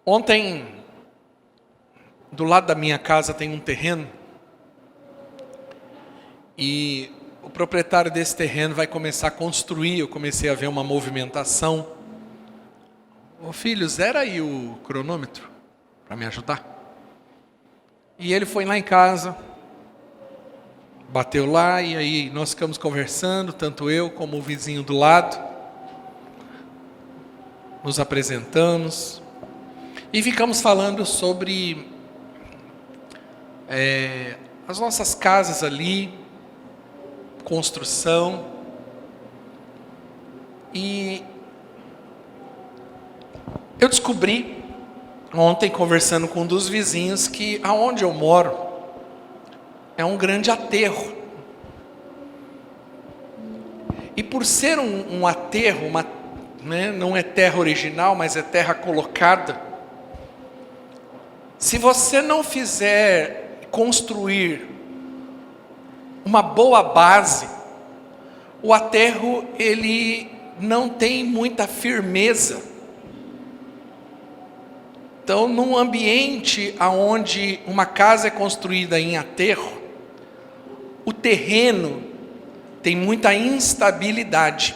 Ontem, do lado da minha casa tem um terreno e o proprietário desse terreno vai começar a construir. Eu comecei a ver uma movimentação. Ô filho, zera aí o cronômetro para me ajudar. E ele foi lá em casa, bateu lá e aí nós ficamos conversando, tanto eu como o vizinho do lado. Nos apresentamos e ficamos falando sobre as nossas casas ali, construção. E eu descobri ontem, conversando com um dos vizinhos, que aonde eu moro é um grande aterro. E por ser um aterro, não é terra original, mas é terra colocada, se você não fizer construir uma boa base, o aterro ele não tem muita firmeza. Então, num ambiente onde uma casa é construída em aterro, o terreno tem muita instabilidade.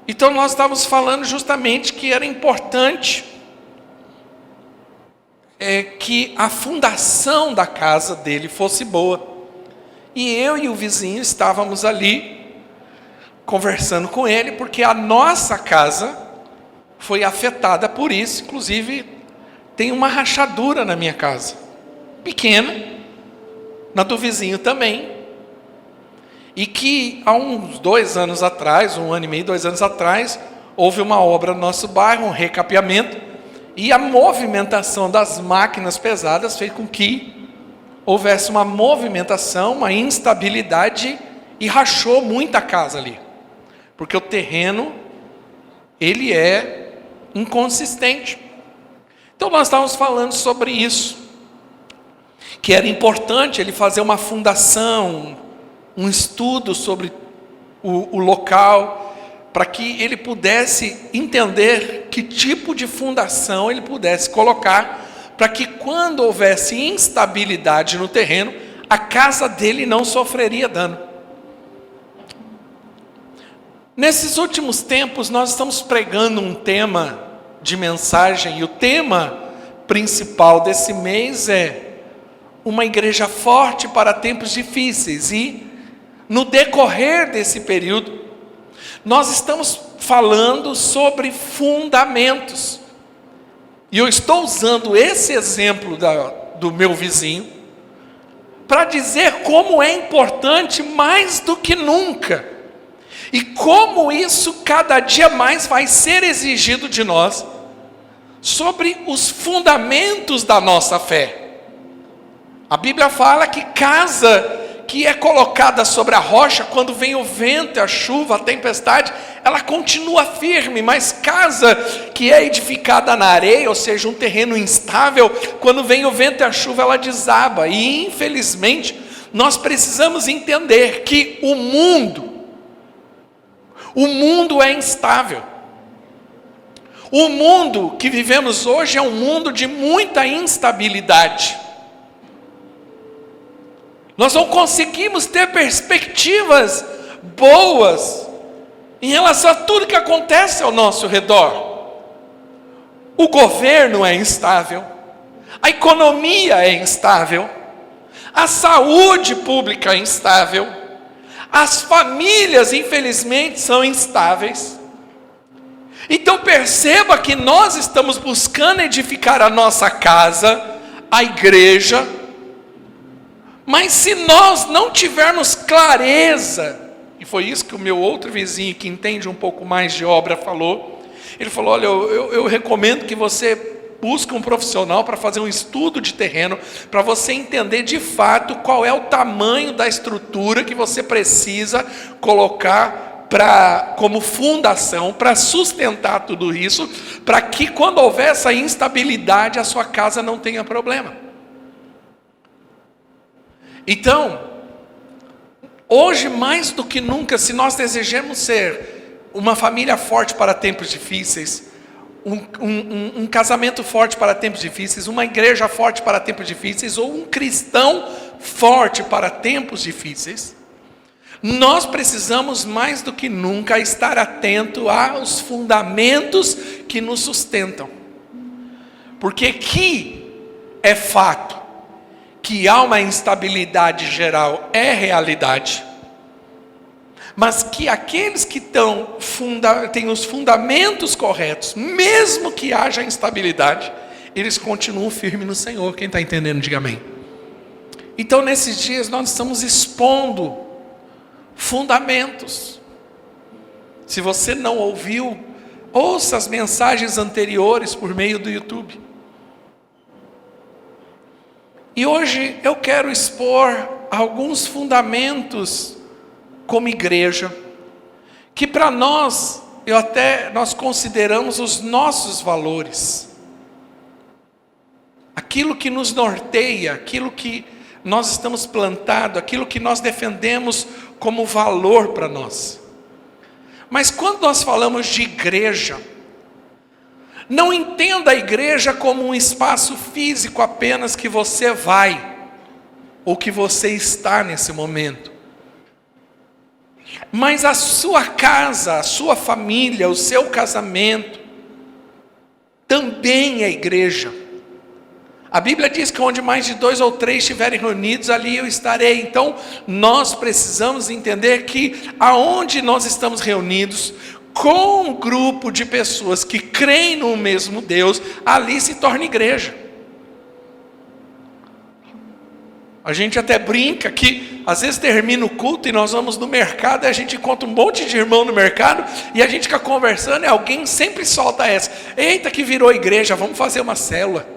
Então, nós estávamos falando justamente que era importante que a fundação da casa dele fosse boa. E eu e o vizinho estávamos ali conversando com ele, porque a nossa casa foi afetada por isso. Inclusive, tem uma rachadura na minha casa, pequena, na do vizinho também. E que há uns 2 anos atrás, 1 ano e meio, 2 anos atrás, houve uma obra no nosso bairro, um recapeamento, e a movimentação das máquinas pesadas fez com que houvesse uma movimentação, uma instabilidade, e rachou muita casa ali. Porque o terreno, ele é inconsistente. Então nós estávamos falando sobre isso, que era importante ele fazer uma fundação, um estudo sobre o local, para que ele pudesse entender que tipo de fundação ele pudesse colocar, para que quando houvesse instabilidade no terreno, a casa dele não sofreria dano. Nesses últimos tempos, nós estamos pregando um tema de mensagem, e o tema principal desse mês é uma igreja forte para tempos difíceis. E no decorrer desse período, nós estamos falando sobre fundamentos. E eu estou usando esse exemplo do meu vizinho para dizer como é importante mais do que nunca. E como isso cada dia mais vai ser exigido de nós sobre os fundamentos da nossa fé. A Bíblia fala que casa que é colocada sobre a rocha, quando vem o vento, a chuva, a tempestade, ela continua firme, mas casa que é edificada na areia, ou seja, um terreno instável, quando vem o vento e a chuva, ela desaba. E infelizmente, nós precisamos entender que o mundo é instável. O mundo que vivemos hoje é um mundo de muita instabilidade. Nós não conseguimos ter perspectivas boas em relação a tudo que acontece ao nosso redor. O governo é instável, a economia é instável, a saúde pública é instável, as famílias, infelizmente, são instáveis. Então perceba que nós estamos buscando edificar a nossa casa, a igreja, mas se nós não tivermos clareza, e foi isso que o meu outro vizinho, que entende um pouco mais de obra, falou. Ele falou: olha, eu recomendo que você busque um profissional para fazer um estudo de terreno, para você entender de fato qual é o tamanho da estrutura que você precisa colocar como fundação, para sustentar tudo isso, para que quando houver essa instabilidade, a sua casa não tenha problema. Então, hoje mais do que nunca, se nós desejamos ser uma família forte para tempos difíceis, um casamento forte para tempos difíceis, uma igreja forte para tempos difíceis, ou um cristão forte para tempos difíceis, nós precisamos mais do que nunca estar atento aos fundamentos que nos sustentam. Porque aqui é fato que há uma instabilidade geral, é realidade. Mas que aqueles que têm os fundamentos corretos, mesmo que haja instabilidade, eles continuam firmes no Senhor. Quem está entendendo, diga amém. Então nesses dias nós estamos expondo fundamentos. Se você não ouviu, ouça as mensagens anteriores por meio do YouTube. E hoje eu quero expor alguns fundamentos como igreja, que para nós, nós consideramos os nossos valores. Aquilo que nos norteia, aquilo que nós estamos plantados, aquilo que nós defendemos como valor para nós. Mas quando nós falamos de igreja, não entenda a igreja como um espaço físico apenas que você vai, ou que você está nesse momento. Mas a sua casa, a sua família, o seu casamento, também é igreja. A Bíblia diz que onde mais de 2 ou 3 estiverem reunidos, ali eu estarei. Então, nós precisamos entender que aonde nós estamos reunidos, com um grupo de pessoas que creem no mesmo Deus, ali se torna igreja. A gente até brinca que às vezes termina o culto e nós vamos no mercado e a gente encontra um monte de irmão no mercado e a gente fica conversando e alguém sempre solta essa: eita, que virou igreja, vamos fazer uma célula.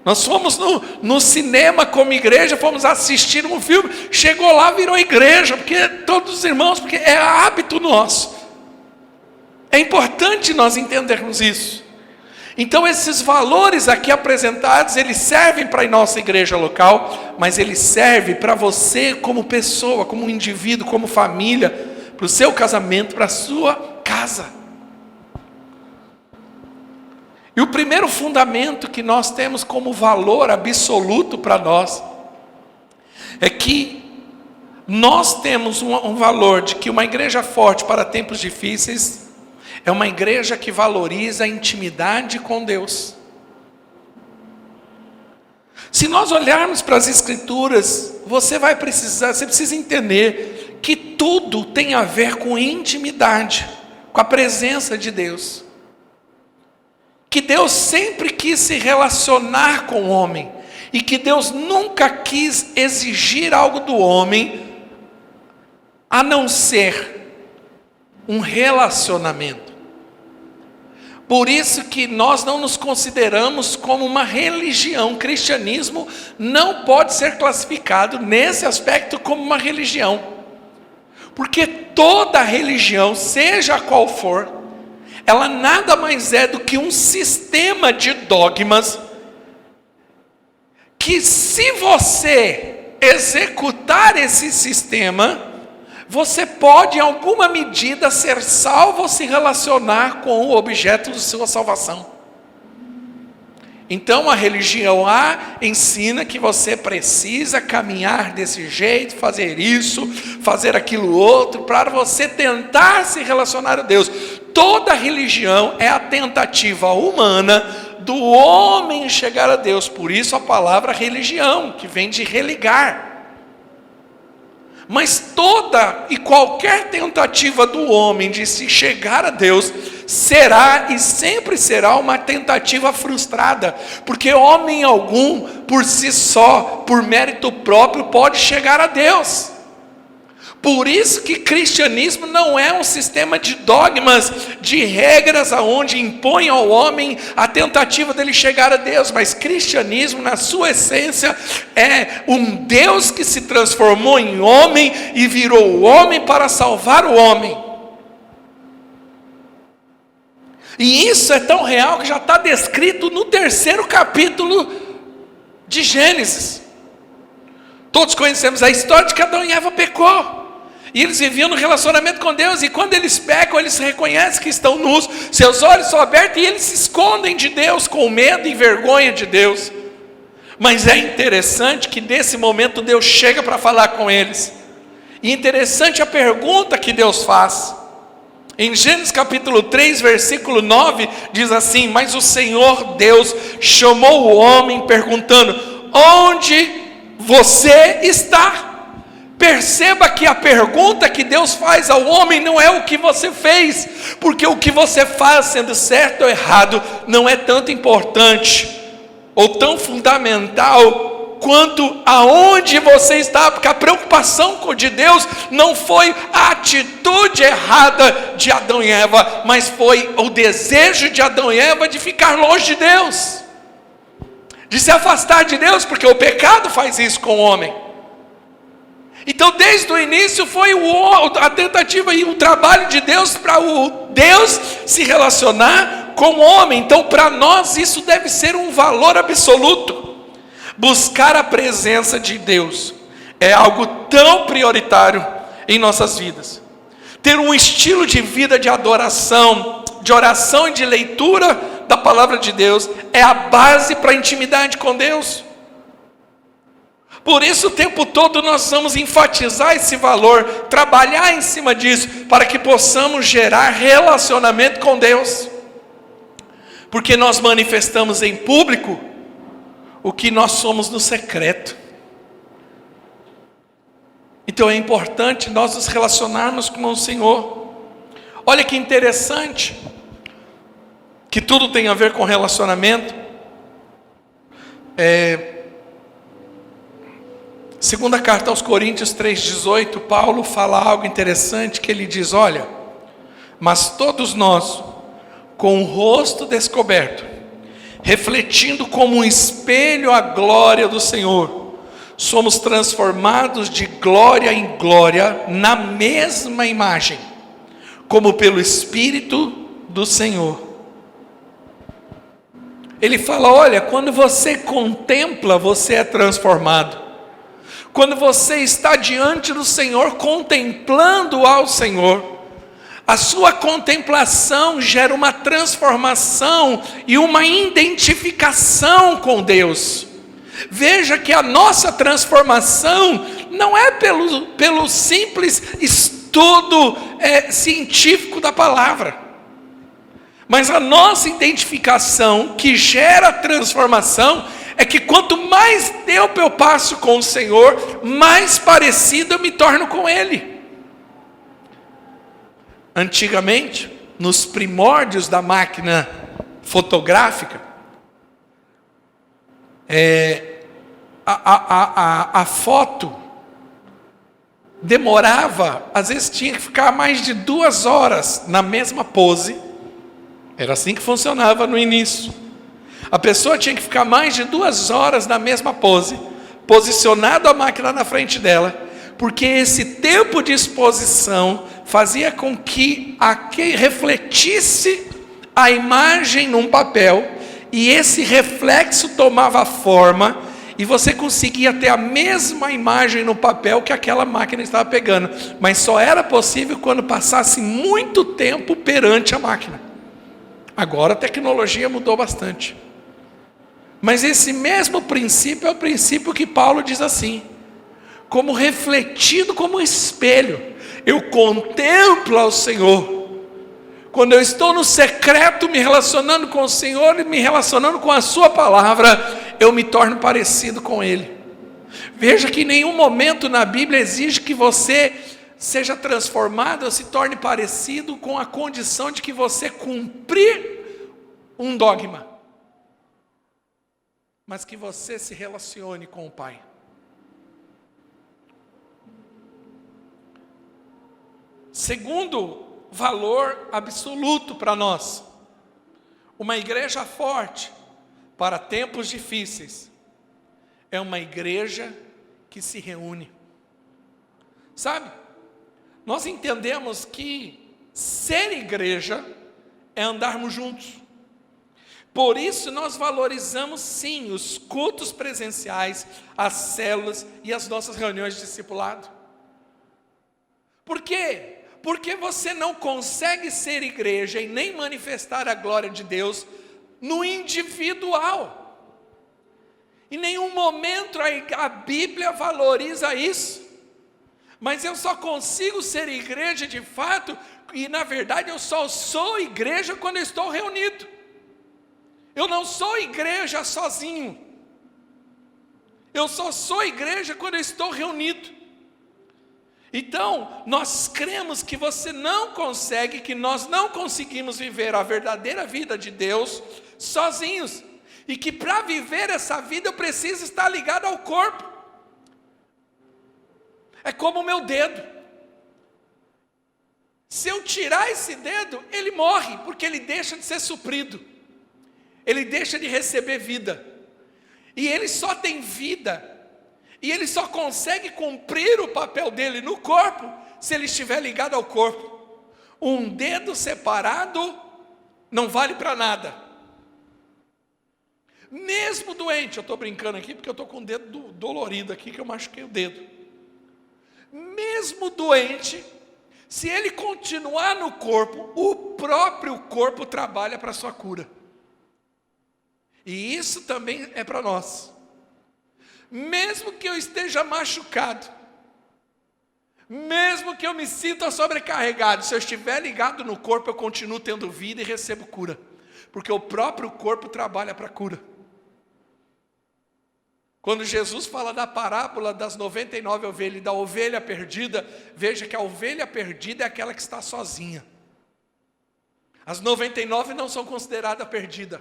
Nós fomos no cinema como igreja, fomos assistir um filme, chegou lá, virou igreja, porque todos os irmãos, porque é hábito nosso. É importante nós entendermos isso. Então esses valores aqui apresentados, eles servem para a nossa igreja local, mas eles servem para você como pessoa, como um indivíduo, como família, para o seu casamento, para a sua casa. E o primeiro fundamento que nós temos como valor absoluto para nós, é que nós temos um valor de que uma igreja forte para tempos difíceis, é uma igreja que valoriza a intimidade com Deus. Se nós olharmos para as Escrituras, você precisa entender que tudo tem a ver com intimidade, com a presença de Deus. Que Deus sempre quis se relacionar com o homem, e que Deus nunca quis exigir algo do homem, a não ser um relacionamento. Por isso que nós não nos consideramos como uma religião. O cristianismo não pode ser classificado nesse aspecto como uma religião. Porque toda religião, seja qual for, ela nada mais é do que um sistema de dogmas, que se você executar esse sistema, você pode em alguma medida ser salvo ou se relacionar com o objeto de sua salvação. Então a religião A ensina que você precisa caminhar desse jeito, fazer isso, fazer aquilo outro, para você tentar se relacionar a Deus. Toda religião é a tentativa humana do homem chegar a Deus. Por isso a palavra religião, que vem de religar. Mas toda e qualquer tentativa do homem de se chegar a Deus será e sempre será uma tentativa frustrada, porque homem algum por si só, por mérito próprio, pode chegar a Deus. Por isso que cristianismo não é um sistema de dogmas, de regras aonde impõe ao homem a tentativa dele chegar a Deus, mas cristianismo na sua essência é um Deus que se transformou em homem e virou o homem para salvar o homem. E isso é tão real que já está descrito no 3º capítulo de Gênesis. Todos conhecemos a história de que Adão e Eva pecou. E eles viviam no relacionamento com Deus, e quando eles pecam, eles reconhecem que estão nus, seus olhos são abertos, e eles se escondem de Deus, com medo e vergonha de Deus. Mas é interessante que nesse momento Deus chega para falar com eles. E interessante a pergunta que Deus faz. Em Gênesis capítulo 3, versículo 9, diz assim: mas o Senhor Deus chamou o homem perguntando: onde você está? Perceba que a pergunta que Deus faz ao homem não é o que você fez, porque o que você faz, sendo certo ou errado, não é tanto importante ou tão fundamental quanto aonde você está, porque a preocupação de Deus não foi a atitude errada de Adão e Eva, mas foi o desejo de Adão e Eva de ficar longe de Deus, de se afastar de Deus, porque o pecado faz isso com o homem. Então desde o início foi a tentativa e o trabalho de Deus para o Deus se relacionar com o homem. Então para nós isso deve ser um valor absoluto. Buscar a presença de Deus é algo tão prioritário em nossas vidas. Ter um estilo de vida de adoração, de oração e de leitura da palavra de Deus é a base para a intimidade com Deus. Por isso o tempo todo nós vamos enfatizar esse valor, trabalhar em cima disso, para que possamos gerar relacionamento com Deus. Porque nós manifestamos em público o que nós somos no secreto. Então é importante nós nos relacionarmos com o Senhor. Olha que interessante, que tudo tem a ver com relacionamento. Segunda carta aos Coríntios 3,18, Paulo fala algo interessante, que ele diz: olha, mas todos nós, com o rosto descoberto, refletindo como um espelho a glória do Senhor, somos transformados de glória em glória, na mesma imagem, como pelo Espírito do Senhor. Ele fala: olha, quando você contempla, você é transformado. Quando você está diante do Senhor, contemplando ao Senhor, a sua contemplação gera uma transformação e uma identificação com Deus. Veja que a nossa transformação não é pelo simples estudo científico da palavra, mas a nossa identificação que gera transformação é que quanto mais tempo eu passo com o Senhor, mais parecido eu me torno com Ele. Antigamente, nos primórdios da máquina fotográfica, a foto demorava, às vezes tinha que ficar mais de 2 horas na mesma pose. Era assim que funcionava no início. A pessoa tinha que ficar mais de 2 horas na mesma pose, posicionado a máquina na frente dela, porque esse tempo de exposição fazia com que refletisse a imagem num papel, e esse reflexo tomava forma, e você conseguia ter a mesma imagem no papel que aquela máquina estava pegando, mas só era possível quando passasse muito tempo perante a máquina. Agora a tecnologia mudou bastante. Mas esse mesmo princípio é o princípio que Paulo diz assim: como refletido como um espelho, eu contemplo ao Senhor. Quando eu estou no secreto me relacionando com o Senhor e me relacionando com a sua palavra, eu me torno parecido com Ele. Veja que em nenhum momento na Bíblia exige que você seja transformado ou se torne parecido, com a condição de que você cumprir um dogma, mas que você se relacione com o Pai. Segundo valor absoluto para nós, uma igreja forte para tempos difíceis é uma igreja que se reúne. Sabe, nós entendemos que ser igreja é andarmos juntos. Por isso nós valorizamos sim os cultos presenciais, as células e as nossas reuniões de discipulado. Por quê? Porque você não consegue ser igreja e nem manifestar a glória de Deus no individual. Em nenhum momento a Bíblia valoriza isso. Mas eu só consigo ser igreja de fato, e na verdade eu só sou igreja quando eu estou reunido. Eu não sou igreja sozinho. Eu só sou igreja quando eu estou reunido. Então, nós cremos que você não consegue, que nós não conseguimos viver a verdadeira vida de Deus sozinhos. E que para viver essa vida eu preciso estar ligado ao corpo. É como o meu dedo. Se eu tirar esse dedo, ele morre, porque ele deixa de ser suprido. Ele deixa de receber vida. E ele só tem vida. E ele só consegue cumprir o papel dele no corpo, se ele estiver ligado ao corpo. Um dedo separado não vale para nada. Mesmo doente, eu estou brincando aqui porque eu estou com o dedo dolorido aqui, que eu machuquei o dedo. Mesmo doente, se ele continuar no corpo, o próprio corpo trabalha para a sua cura. E isso também é para nós. Mesmo que eu esteja machucado, mesmo que eu me sinta sobrecarregado, se eu estiver ligado no corpo, eu continuo tendo vida e recebo cura. Porque o próprio corpo trabalha para a cura. Quando Jesus fala da parábola das 99 ovelhas e da ovelha perdida, veja que a ovelha perdida é aquela que está sozinha. As 99 não são consideradas perdidas,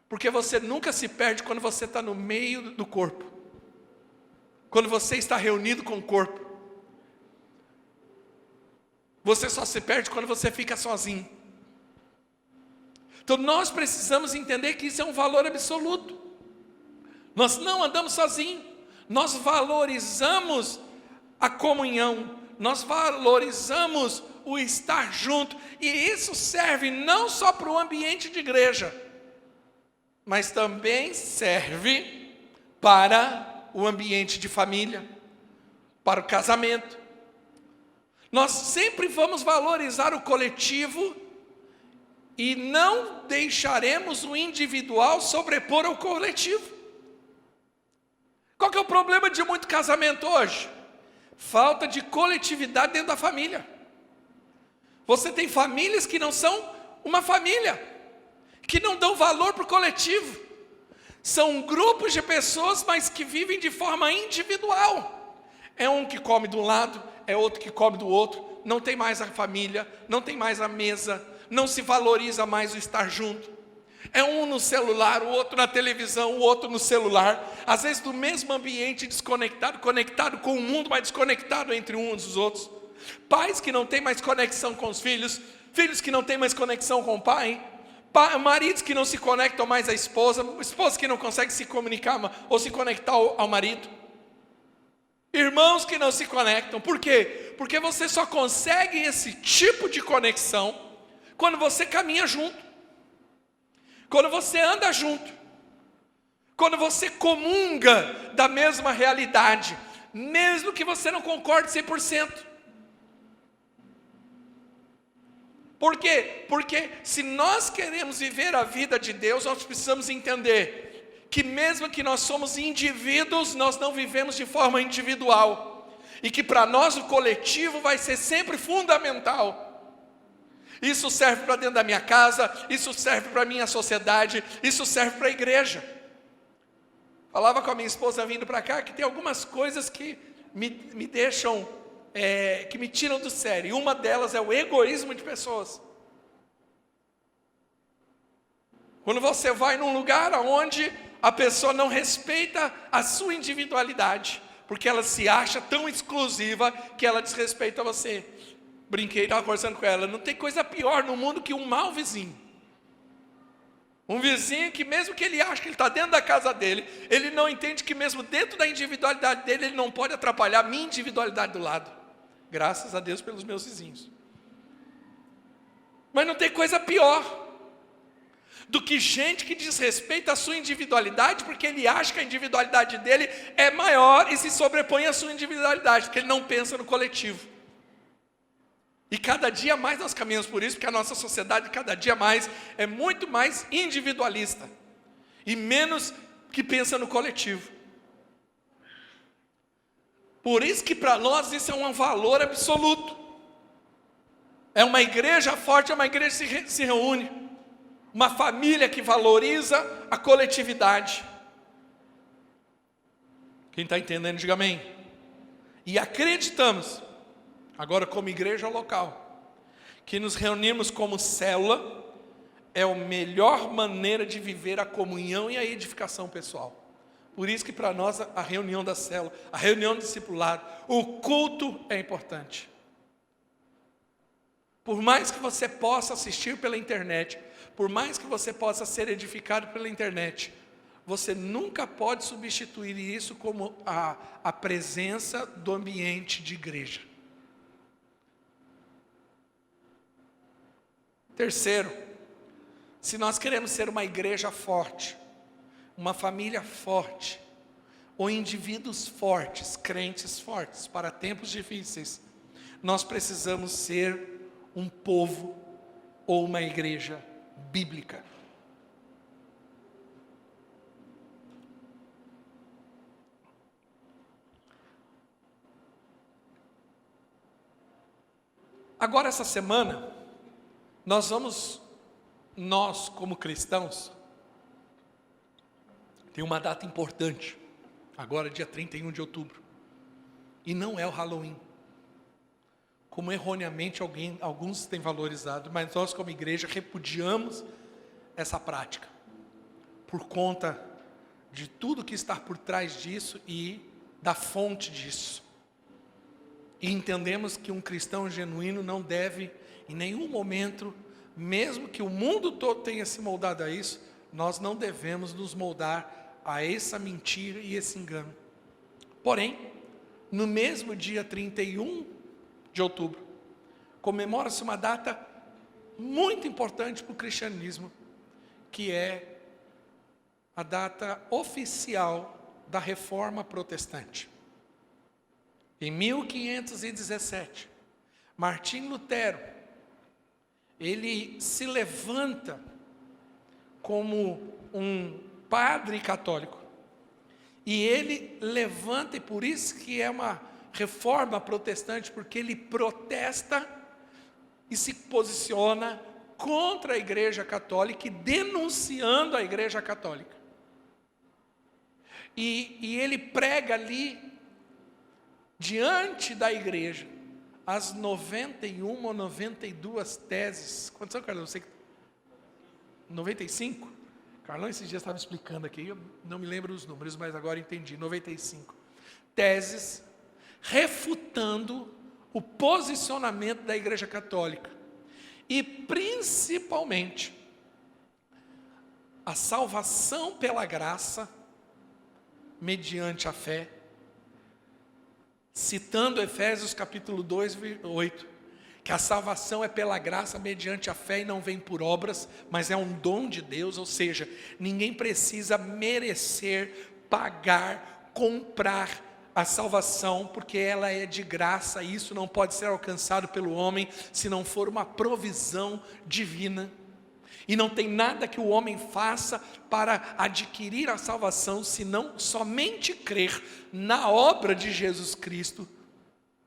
porque você nunca se perde quando você está no meio do corpo, quando você está reunido com o corpo. Você só se perde quando você fica sozinho. Então nós precisamos entender que isso é um valor absoluto. Nós não andamos sozinhos, nós valorizamos a comunhão, nós valorizamos o estar junto, e isso serve não só para o ambiente de igreja, mas também serve para o ambiente de família, para o casamento. Nós sempre vamos valorizar o coletivo e não deixaremos o individual sobrepor ao coletivo. Qual que é o problema de muito casamento hoje? Falta de coletividade dentro da família. Você tem famílias que não são uma família, que não dão valor para o coletivo. São grupos de pessoas, mas que vivem de forma individual. É um que come de um lado, é outro que come do outro. Não tem mais a família, não tem mais a mesa, não se valoriza mais o estar junto. É um no celular, o outro na televisão, o outro no celular. Às vezes do mesmo ambiente, desconectado, conectado com o mundo, mas desconectado entre uns e os outros. Pais que não têm mais conexão com os filhos, filhos que não têm mais conexão com o pai, maridos que não se conectam mais à esposa, esposas que não conseguem se comunicar ou se conectar ao marido. Irmãos que não se conectam. Por quê? Porque você só consegue esse tipo de conexão quando você caminha junto. Quando você anda junto, quando você comunga da mesma realidade, mesmo que você não concorde 100%. Por quê? Porque se nós queremos viver a vida de Deus, nós precisamos entender que mesmo que nós somos indivíduos, nós não vivemos de forma individual. E que para nós o coletivo vai ser sempre fundamental. Isso serve para dentro da minha casa, isso serve para a minha sociedade, isso serve para a igreja. Falava com a minha esposa vindo para cá que tem algumas coisas que me deixam, que me tiram do sério. E uma delas é o egoísmo de pessoas. Quando você vai num lugar onde a pessoa não respeita a sua individualidade, porque ela se acha tão exclusiva que ela desrespeita você. Brinquei, estava conversando com ela, não tem coisa pior no mundo que um mau vizinho. Um vizinho que mesmo que ele ache que ele está dentro da casa dele, ele não entende que mesmo dentro da individualidade dele, ele não pode atrapalhar a minha individualidade do lado. Graças a Deus pelos meus vizinhos. Mas não tem coisa pior do que gente que desrespeita a sua individualidade, porque ele acha que a individualidade dele é maior e se sobrepõe à sua individualidade, porque ele não pensa no coletivo. E cada dia mais nós caminhamos por isso, porque a nossa sociedade cada dia mais é muito mais individualista e menos que pensa no coletivo. Por isso que para nós isso é um valor absoluto. É uma igreja forte, é uma igreja que se reúne, uma família que valoriza a coletividade. Quem está entendendo, diga amém. E acreditamos, agora como igreja local, que nos reunirmos como célula é a melhor maneira de viver a comunhão e a edificação pessoal. Por isso que para nós a reunião da célula, a reunião do discipulado, o culto é importante. Por mais que você possa assistir pela internet, por mais que você possa ser edificado pela internet, você nunca pode substituir isso como a presença do ambiente de igreja. Terceiro, se nós queremos ser uma igreja forte, uma família forte, ou indivíduos fortes, crentes fortes, para tempos difíceis, nós precisamos ser um povo ou uma igreja bíblica. Agora essa semana, nós como cristãos, tem uma data importante, agora dia 31 de outubro, e não é o Halloween, como erroneamente alguns têm valorizado, mas nós como igreja repudiamos essa prática, por conta de tudo que está por trás disso e da fonte disso. E entendemos que um cristão genuíno não deve, em nenhum momento, mesmo que o mundo todo tenha se moldado a isso, nós não devemos nos moldar a essa mentira e esse engano. Porém, no mesmo dia 31 de outubro, comemora-se uma data muito importante para o cristianismo, que é a data oficial da Reforma Protestante. Em 1517, Martim Lutero, ele se levanta como um padre católico, e ele levanta, e por isso que é uma reforma protestante, porque ele protesta e se posiciona contra a igreja católica e denunciando a igreja católica. E ele prega ali, diante da igreja, as 91 ou 92 teses. Quantos são, Carlão? 95? Carlão esses dias estava explicando aqui, eu não me lembro os números, mas agora entendi, 95. Teses refutando o posicionamento da igreja católica. E principalmente, a salvação pela graça, mediante a fé, citando Efésios capítulo 2, 8, que a salvação é pela graça mediante a fé e não vem por obras, mas é um dom de Deus, ou seja, ninguém precisa merecer, pagar, comprar a salvação, porque ela é de graça, e isso não pode ser alcançado pelo homem, se não for uma provisão divina. E não tem nada que o homem faça para adquirir a salvação, senão somente crer na obra de Jesus Cristo,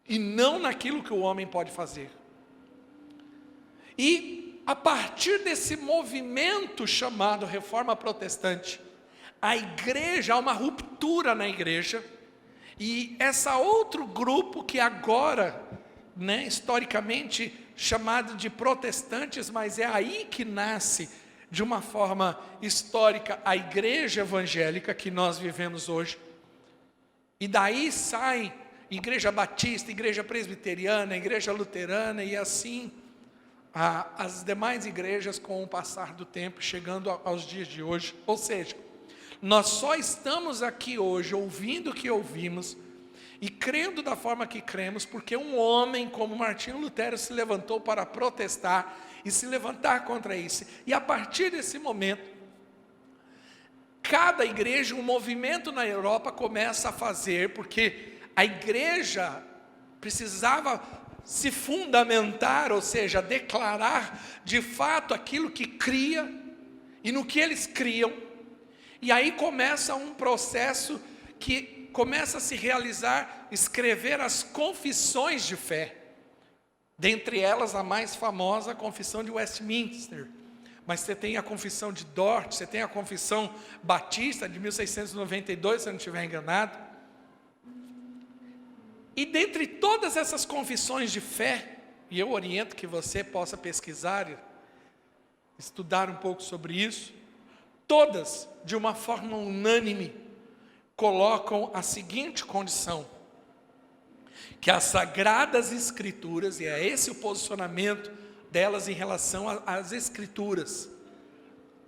e não naquilo que o homem pode fazer. E a partir desse movimento chamado Reforma Protestante, a igreja, há uma ruptura na igreja, e esse outro grupo que agora, historicamente chamado de protestantes, mas é aí que nasce, de uma forma histórica, a igreja evangélica que nós vivemos hoje. E daí sai igreja batista, igreja presbiteriana, igreja luterana, e assim as demais igrejas com o passar do tempo, chegando aos dias de hoje. Ou seja, nós só estamos aqui hoje ouvindo o que ouvimos e crendo da forma que cremos, porque um homem como Martinho Lutero se levantou para protestar e se levantar contra isso. E a partir desse momento, cada igreja, um movimento na Europa começa a fazer, porque a igreja precisava se fundamentar, ou seja, declarar de fato aquilo que cria e no que eles criam. E aí começa um processo que começa a se realizar, escrever as confissões de fé. Dentre elas, a mais famosa, a confissão de Westminster. Mas você tem a confissão de Dort, você tem a confissão batista de 1692, se eu não estiver enganado. E dentre todas essas confissões de fé, e eu oriento que você possa pesquisar, estudar um pouco sobre isso, todas, de uma forma unânime, colocam a seguinte condição: que as Sagradas Escrituras, e é esse o posicionamento delas em relação às Escrituras,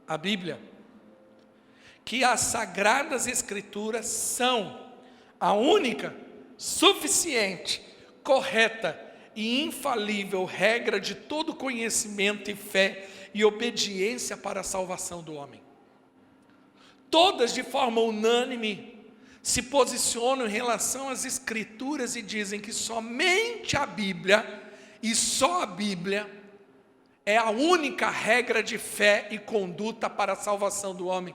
a Bíblia, que as Sagradas Escrituras são a única, suficiente, correta e infalível regra de todo conhecimento e fé e obediência para a salvação do homem. Todas, de forma unânime, se posicionam em relação às Escrituras e dizem que somente a Bíblia, e só a Bíblia, é a única regra de fé e conduta para a salvação do homem,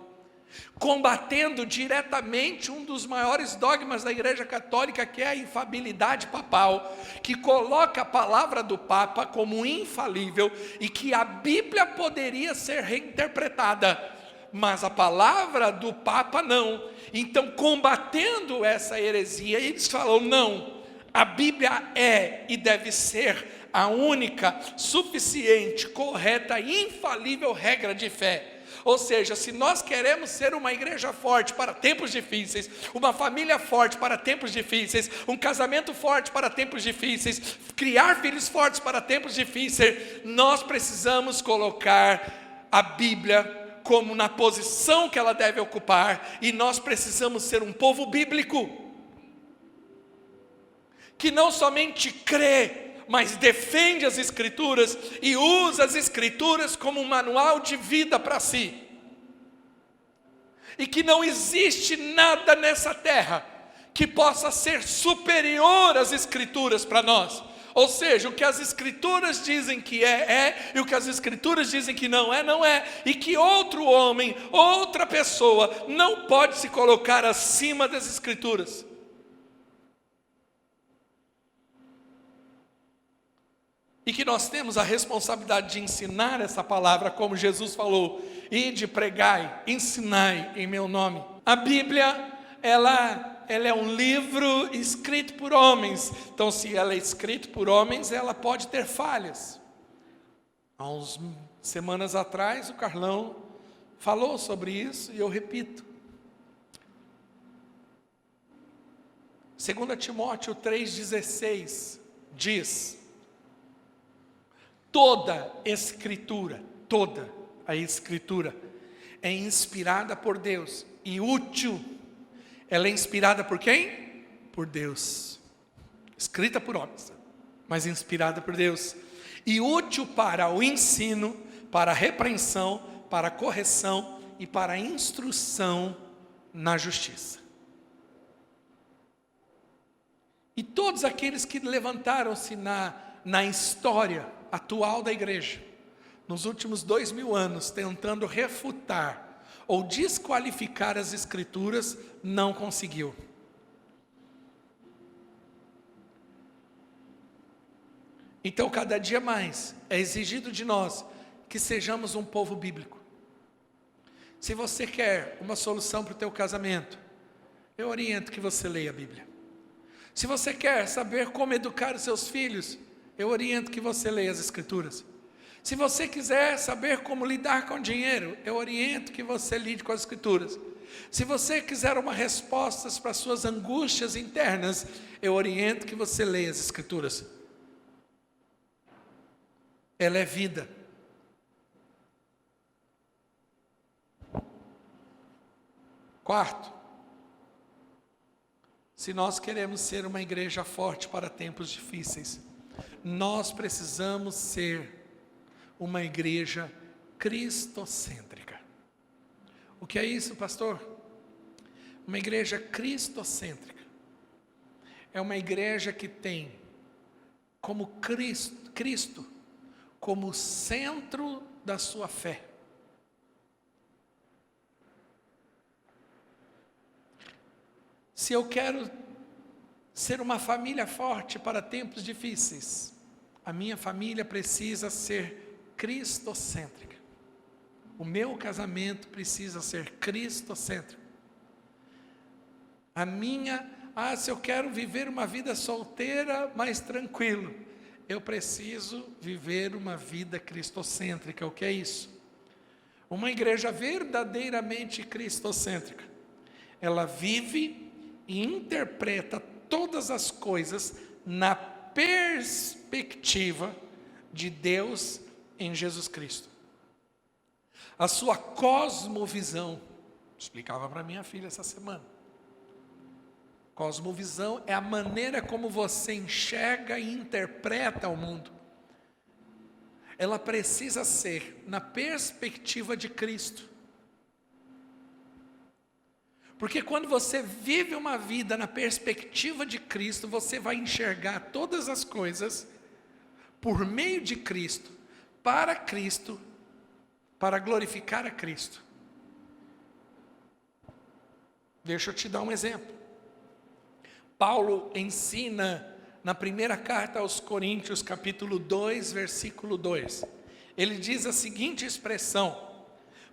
combatendo diretamente um dos maiores dogmas da Igreja Católica, que é a infalibilidade papal, que coloca a palavra do Papa como infalível e que a Bíblia poderia ser reinterpretada, mas a palavra do Papa não. Então, combatendo essa heresia, eles falam: não, a Bíblia é e deve ser a única, suficiente, correta e infalível regra de fé. Ou seja, se nós queremos ser uma igreja forte para tempos difíceis, uma família forte para tempos difíceis, um casamento forte para tempos difíceis, criar filhos fortes para tempos difíceis, nós precisamos colocar a Bíblia como na posição que ela deve ocupar, e nós precisamos ser um povo bíblico, que não somente crê, mas defende as Escrituras e usa as Escrituras como um manual de vida para si. E que não existe nada nessa terra que possa ser superior às Escrituras para nós. Ou seja, o que as Escrituras dizem que é, e o que as Escrituras dizem que não é, não é. E que outro homem, outra pessoa, não pode se colocar acima das Escrituras. E que nós temos a responsabilidade de ensinar essa palavra, como Jesus falou: ide, pregai, ensinai em meu nome. A Bíblia, ela é um livro escrito por homens. Então, se ela é escrita por homens, ela pode ter falhas. Há umas semanas atrás, o Carlão falou sobre isso, e eu repito. 2 Timóteo 3,16 diz: toda Escritura, toda a Escritura é inspirada por Deus e útil. Ela é inspirada por quem? Por Deus. Escrita por homens, mas inspirada por Deus. E útil para o ensino, para a repreensão, para a correção e para a instrução na justiça. E todos aqueles que levantaram-se na história atual da igreja, nos últimos 2000 anos, tentando refutar ou desqualificar as Escrituras, não conseguiu. Então, cada dia mais é exigido de nós que sejamos um povo bíblico. Se você quer uma solução para o teu casamento, eu oriento que você leia a Bíblia. Se você quer saber como educar os seus filhos, eu oriento que você leia as Escrituras. Se você quiser saber como lidar com dinheiro, eu oriento que você lide com as Escrituras. Se você quiser uma resposta para as suas angústias internas, eu oriento que você leia as Escrituras. Ela é vida. Quarto, se nós queremos ser uma igreja forte para tempos difíceis, nós precisamos ser uma igreja cristocêntrica. O que é isso, pastor? Uma igreja cristocêntrica é uma igreja que tem como Cristo como centro da sua fé. Se eu quero ser uma família forte para tempos difíceis, a minha família precisa ser cristocêntrica. O meu casamento precisa ser cristocêntrico. Se eu quero viver uma vida solteira, mais tranquilo, eu preciso viver uma vida cristocêntrica. O que é isso? Uma igreja verdadeiramente cristocêntrica, ela vive e interpreta todas as coisas na perspectiva de Deus em Jesus Cristo. A sua cosmovisão, explicava para minha filha essa semana, cosmovisão é a maneira como você enxerga e interpreta o mundo. Ela precisa ser na perspectiva de Cristo. Porque quando você vive uma vida na perspectiva de Cristo, você vai enxergar todas as coisas por meio de Cristo, para glorificar a Cristo. Deixa eu te dar um exemplo. Paulo ensina na primeira carta aos Coríntios, capítulo 2, versículo 2. Ele diz a seguinte expressão: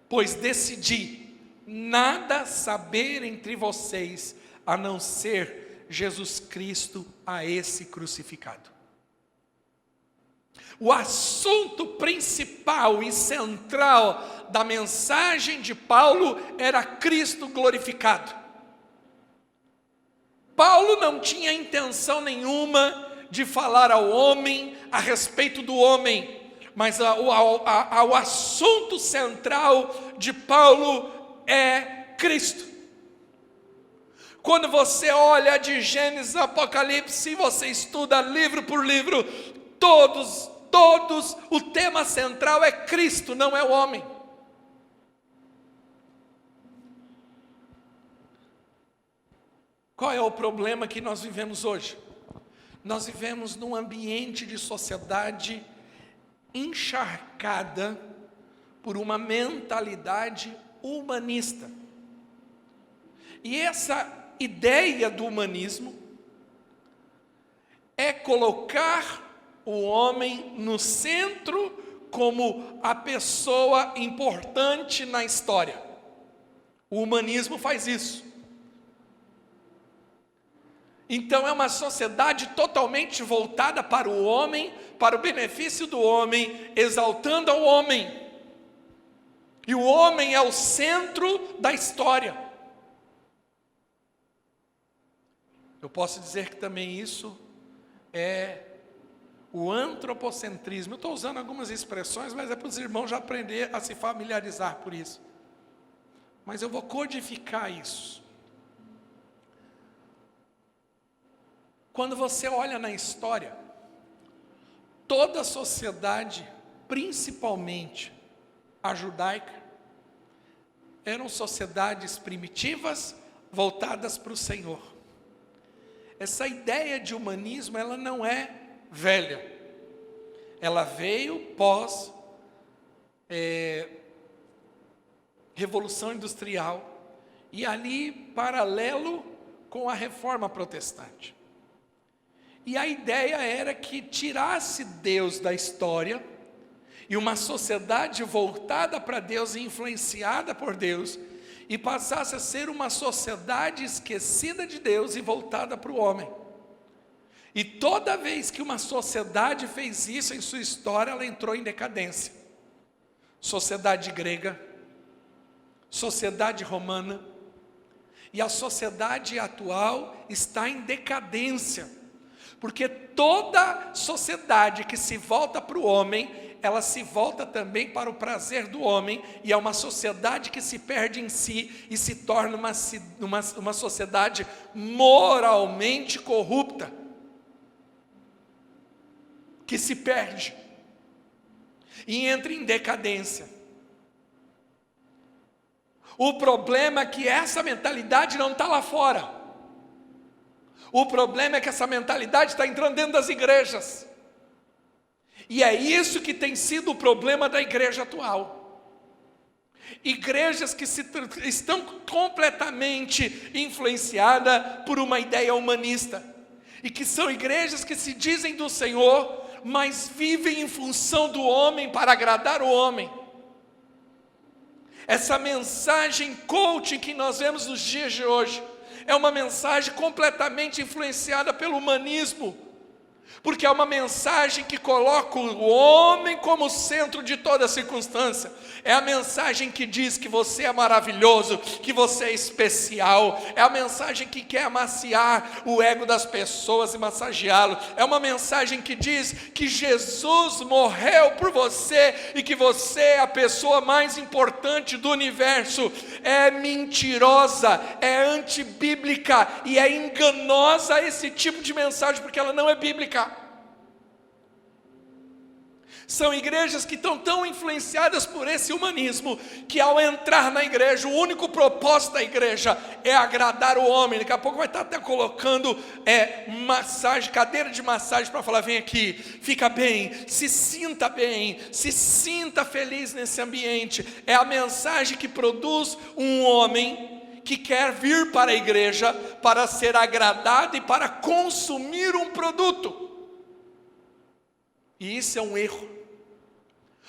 pois decidi nada saber entre vocês, a não ser Jesus Cristo a esse crucificado. O assunto principal e central da mensagem de Paulo era Cristo glorificado. Paulo não tinha intenção nenhuma de falar ao homem a respeito do homem, mas o assunto central de Paulo é Cristo. Quando você olha de Gênesis a Apocalipse, você estuda livro por livro, todos, o tema central é Cristo, não é o homem. Qual é o problema que nós vivemos hoje? Nós vivemos num ambiente de sociedade encharcada por uma mentalidade humanista. E essa ideia do humanismo é colocar o homem no centro como a pessoa importante na história. O humanismo faz isso. Então é uma sociedade totalmente voltada para o homem, para o benefício do homem, exaltando ao homem. E o homem é o centro da história. Eu posso dizer que também isso é o antropocentrismo. Eu estou usando algumas expressões, mas é para os irmãos já aprender a se familiarizar por isso. Mas eu vou codificar isso. Quando você olha na história, toda a sociedade, principalmente a judaica, eram sociedades primitivas, voltadas para o Senhor. Essa ideia de humanismo, ela não é velha. Ela veio pós Revolução Industrial e ali paralelo com a Reforma Protestante. E a ideia era que tirasse Deus da história e uma sociedade voltada para Deus e influenciada por Deus e passasse a ser uma sociedade esquecida de Deus e voltada para o homem. E toda vez que uma sociedade fez isso em sua história, ela entrou em decadência. Sociedade grega, sociedade romana, e a sociedade atual está em decadência. Porque toda sociedade que se volta para o homem, ela se volta também para o prazer do homem, e é uma sociedade que se perde em si e se torna uma sociedade moralmente corrupta, que se perde e entra em decadência. O problema é que essa mentalidade não está lá fora. O problema é que essa mentalidade está entrando dentro das igrejas. E é isso que tem sido o problema da igreja atual. Igrejas que estão completamente influenciadas por uma ideia humanista. E que são igrejas que se dizem do Senhor, mas vivem em função do homem para agradar o homem. Essa mensagem coaching que nós vemos nos dias de hoje é uma mensagem completamente influenciada pelo humanismo, porque é uma mensagem que coloca o homem como centro de toda circunstância. É a mensagem que diz que você é maravilhoso, que você é especial. É a mensagem que quer amaciar o ego das pessoas e massageá-lo. É uma mensagem que diz que Jesus morreu por você e que você é a pessoa mais importante do universo. É mentirosa, é antibíblica e é enganosa esse tipo de mensagem, porque ela não é bíblica. São igrejas que estão tão influenciadas por esse humanismo, que ao entrar na igreja, o único propósito da igreja é agradar o homem. Daqui a pouco vai estar até colocando massagem, cadeira de massagem para falar, vem aqui, fica bem, se sinta feliz nesse ambiente. É a mensagem que produz um homem que quer vir para a igreja para ser agradado e para consumir um produto. E isso é um erro,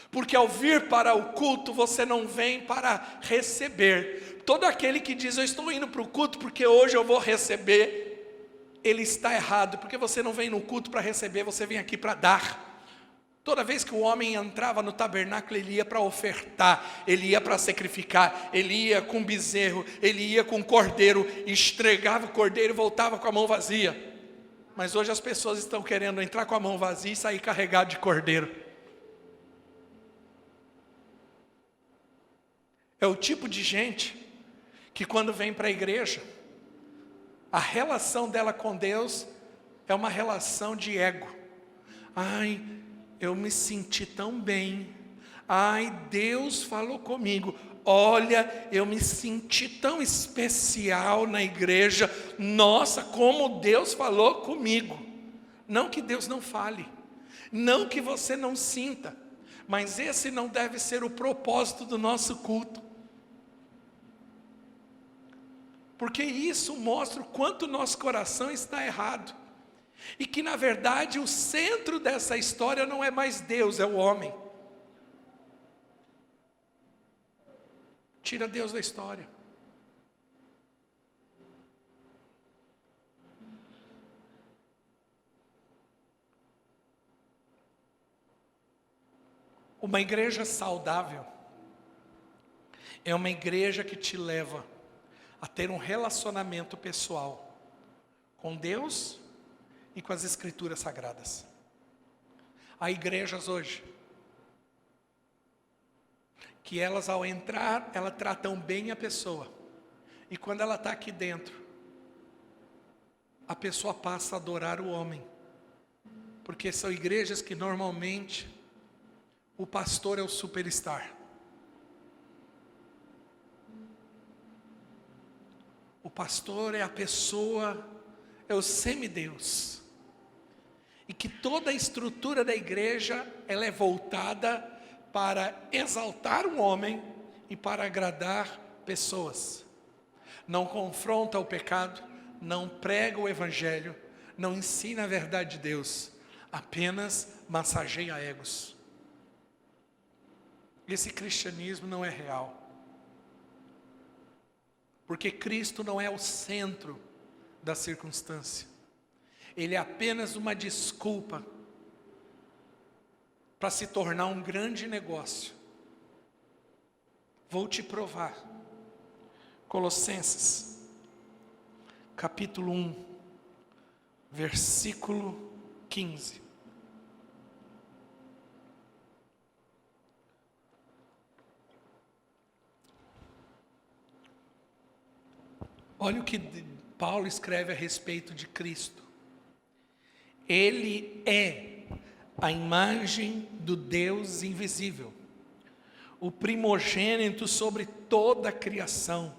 porque ao vir para o culto, você não vem para receber. Todo aquele que diz, eu estou indo para o culto porque hoje eu vou receber, ele está errado, porque você não vem no culto para receber, você vem aqui para dar. Toda vez que o homem entrava no tabernáculo, ele ia para ofertar, ele ia para sacrificar, ele ia com bezerro, ele ia com cordeiro, entregava o cordeiro e voltava com a mão vazia. Mas hoje as pessoas estão querendo entrar com a mão vazia e sair carregado de cordeiro. É o tipo de gente que quando vem para a igreja, a relação dela com Deus é uma relação de ego. Ai, eu me senti tão bem. Ai, Deus falou comigo. Olha, eu me senti tão especial na igreja. Nossa, como Deus falou comigo. Não que Deus não fale, não que você não sinta, mas esse não deve ser o propósito do nosso culto. Porque isso mostra o quanto o nosso coração está errado. E que na verdade o centro dessa história não é mais Deus, é o homem. Tira Deus da história. Uma igreja saudável é uma igreja que te leva a ter um relacionamento pessoal com Deus e com as Escrituras Sagradas. Há igrejas hoje que elas ao entrar, elas tratam bem a pessoa. E quando ela está aqui dentro, a pessoa passa a adorar o homem. Porque são igrejas que normalmente o pastor é o superstar. O pastor é a pessoa, é o semideus. E que toda a estrutura da igreja, ela é voltada para exaltar um homem e para agradar pessoas. Não confronta o pecado, não prega o evangelho, não ensina a verdade de Deus, apenas massageia egos. Esse cristianismo não é real. Porque Cristo não é o centro da circunstância. Ele é apenas uma desculpa para se tornar um grande negócio. Vou te provar. Colossenses, capítulo 1, versículo 15. Olha o que Paulo escreve a respeito de Cristo. Ele é a imagem do Deus invisível, o primogênito sobre toda a criação,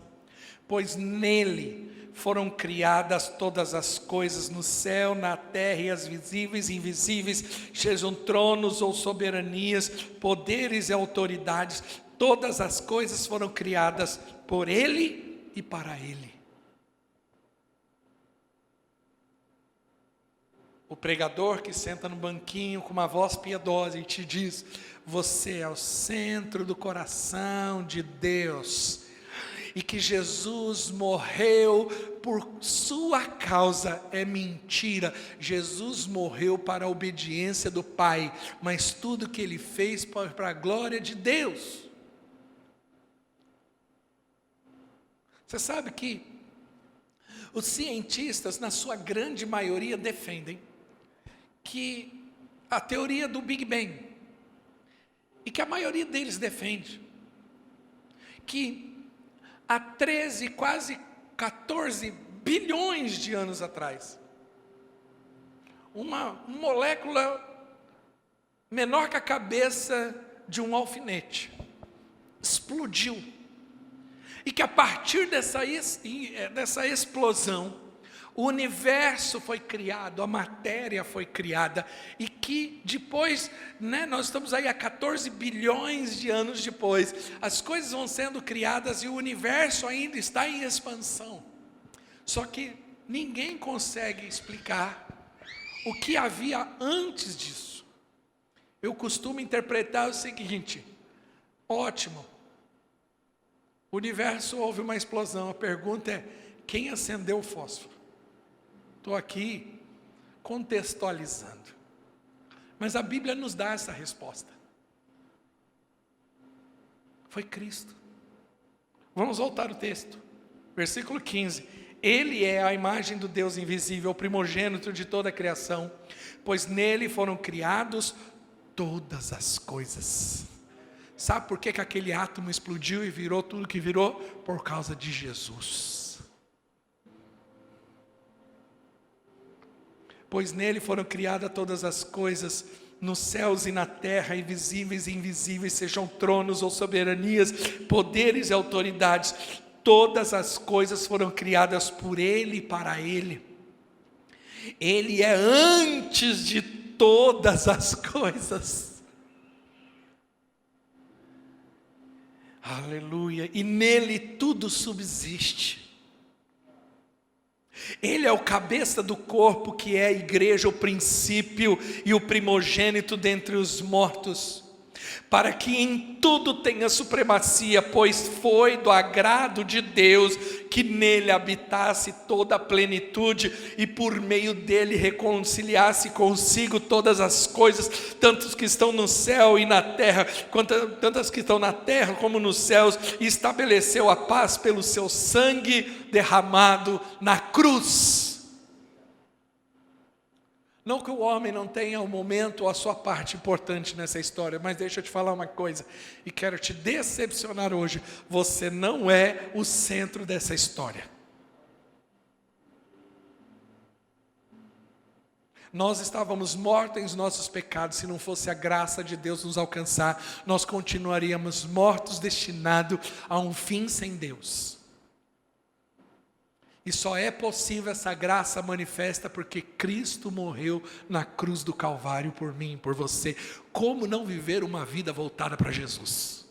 pois nele foram criadas todas as coisas no céu, na terra e as visíveis e invisíveis, sejam tronos ou soberanias, poderes e autoridades, todas as coisas foram criadas por ele e para ele. O pregador que senta no banquinho com uma voz piedosa e te diz: você é o centro do coração de Deus, e que Jesus morreu por sua causa, é mentira. Jesus morreu para a obediência do Pai, mas tudo que Ele fez para a glória de Deus. Você sabe que os cientistas, na sua grande maioria, defendem que a teoria do Big Bang, e que a maioria deles defende que há 13, quase 14 bilhões de anos atrás, uma molécula menor que a cabeça de um alfinete explodiu, e que a partir dessa explosão, o universo foi criado, a matéria foi criada, e que depois, nós estamos aí há 14 bilhões de anos depois, as coisas vão sendo criadas e o universo ainda está em expansão. Só que ninguém consegue explicar o que havia antes disso. Eu costumo interpretar o seguinte: ótimo, o universo houve uma explosão, a pergunta é: quem acendeu o fósforo? Estou aqui contextualizando, mas a Bíblia nos dá essa resposta. Foi Cristo. Vamos voltar ao texto, versículo 15. Ele é a imagem do Deus invisível, o primogênito de toda a criação, pois nele foram criados todas as coisas. Sabe por que aquele átomo explodiu e virou tudo que virou? Por causa de Jesus. Pois nele foram criadas todas as coisas, nos céus e na terra, visíveis e invisíveis, sejam tronos ou soberanias, poderes e autoridades, todas as coisas foram criadas por ele e para ele. Ele é antes de todas as coisas. Aleluia, e nele tudo subsiste. Ele é o cabeça do corpo, que é a igreja, o princípio e o primogênito dentre os mortos, para que em tudo tenha supremacia, pois foi do agrado de Deus que nele habitasse toda a plenitude, e por meio dele reconciliasse consigo todas as coisas, tanto os que estão no céu e na terra, tanto as que estão na terra como nos céus, e estabeleceu a paz pelo seu sangue derramado na cruz. Não que o homem não tenha um momento ou a sua parte importante nessa história, mas deixa eu te falar uma coisa, e quero te decepcionar hoje: você não é o centro dessa história. Nós estávamos mortos em nossos pecados. Se não fosse a graça de Deus nos alcançar, nós continuaríamos mortos, destinados a um fim sem Deus. E só é possível essa graça manifesta porque Cristo morreu na cruz do Calvário por mim, por você. Como não viver uma vida voltada para Jesus?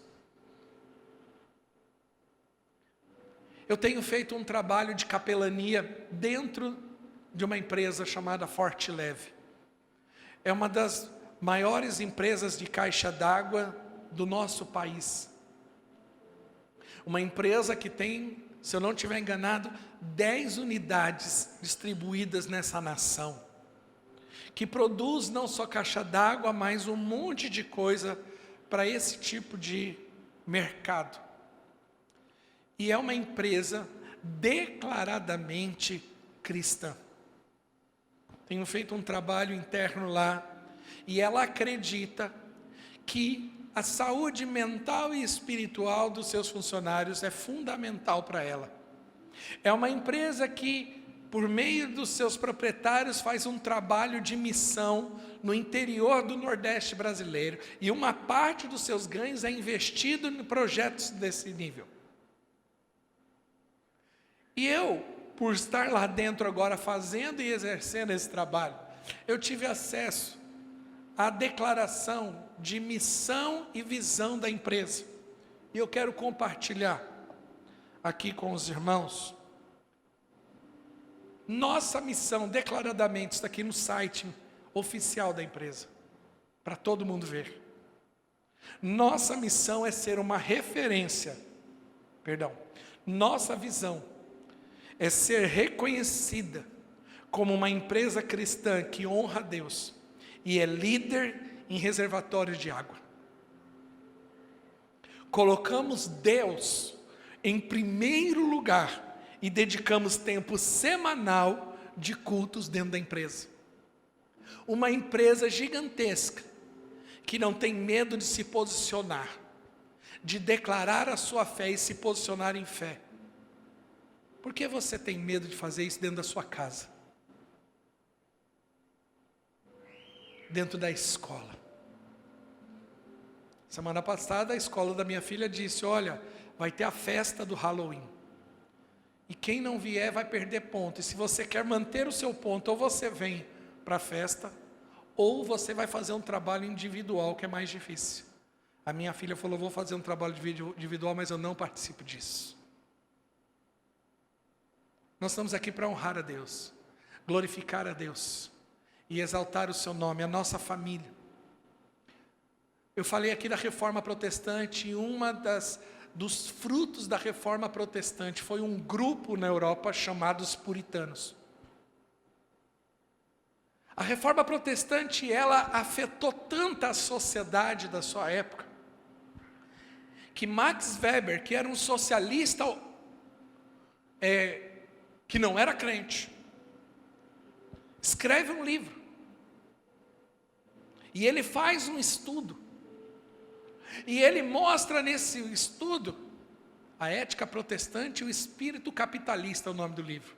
Eu tenho feito um trabalho de capelania dentro de uma empresa chamada Forte Leve. É uma das maiores empresas de caixa d'água do nosso país. Uma empresa que tem, se eu não estiver enganado, 10 unidades distribuídas nessa nação, que produz não só caixa d'água, mas um monte de coisa para esse tipo de mercado. E é uma empresa declaradamente cristã. Tenho feito um trabalho interno lá, e ela acredita que a saúde mental e espiritual dos seus funcionários é fundamental para ela. É uma empresa que, por meio dos seus proprietários, faz um trabalho de missão no interior do Nordeste brasileiro, e uma parte dos seus ganhos é investido em projetos desse nível. E eu, por estar lá dentro agora fazendo e exercendo esse trabalho, eu tive acesso à declaração de missão e visão da empresa. E eu quero compartilhar aqui com os irmãos. Nossa missão, declaradamente, está aqui no site oficial da empresa, para todo mundo ver. Nossa missão é ser uma referência, nossa visão é ser reconhecida como uma empresa cristã que honra a Deus e é líder em reservatórios de água. Colocamos Deus em primeiro lugar e dedicamos tempo semanal de cultos dentro da empresa. Uma empresa gigantesca, que não tem medo de se posicionar, de declarar a sua fé e se posicionar em fé. Por que você tem medo de fazer isso dentro da sua casa? Dentro da escola. Semana passada a escola da minha filha disse, olha, vai ter a festa do Halloween. E quem não vier vai perder ponto. E se você quer manter o seu ponto, ou você vem para a festa, ou você vai fazer um trabalho individual, que é mais difícil. A minha filha falou, vou fazer um trabalho individual, mas eu não participo disso. Nós estamos aqui para honrar a Deus, glorificar a Deus e exaltar o seu nome, a nossa família. Eu falei aqui da Reforma Protestante, e dos frutos da Reforma Protestante foi um grupo na Europa chamado os puritanos. A Reforma Protestante, ela afetou tanto a sociedade da sua época, que Max Weber, que era um socialista, que não era crente, escreve um livro, e ele faz um estudo, e ele mostra nesse estudo, a ética protestante e o espírito capitalista, é o nome do livro.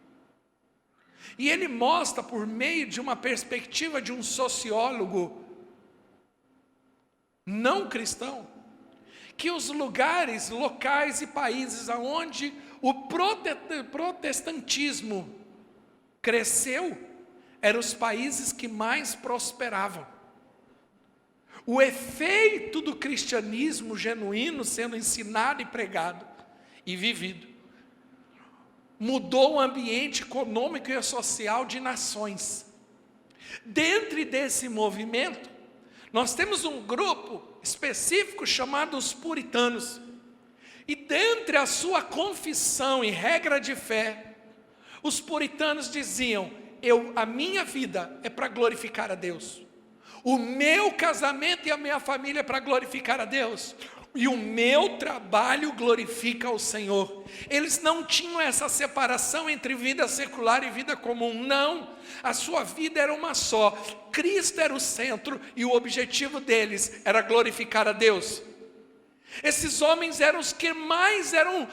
E ele mostra, por meio de uma perspectiva de um sociólogo não cristão, que os lugares, locais e países onde o protestantismo cresceu, eram os países que mais prosperavam. O efeito do cristianismo genuíno sendo ensinado e pregado e vivido mudou o ambiente econômico e social de nações. Dentro desse movimento, nós temos um grupo específico chamado os puritanos. E dentre a sua confissão e regra de fé, os puritanos diziam, a minha vida é para glorificar a Deus. O meu casamento e a minha família é para glorificar a Deus. E o meu trabalho glorifica ao Senhor. Eles não tinham essa separação entre vida secular e vida comum, não. A sua vida era uma só. Cristo era o centro e o objetivo deles era glorificar a Deus. Esses homens eram os que mais eram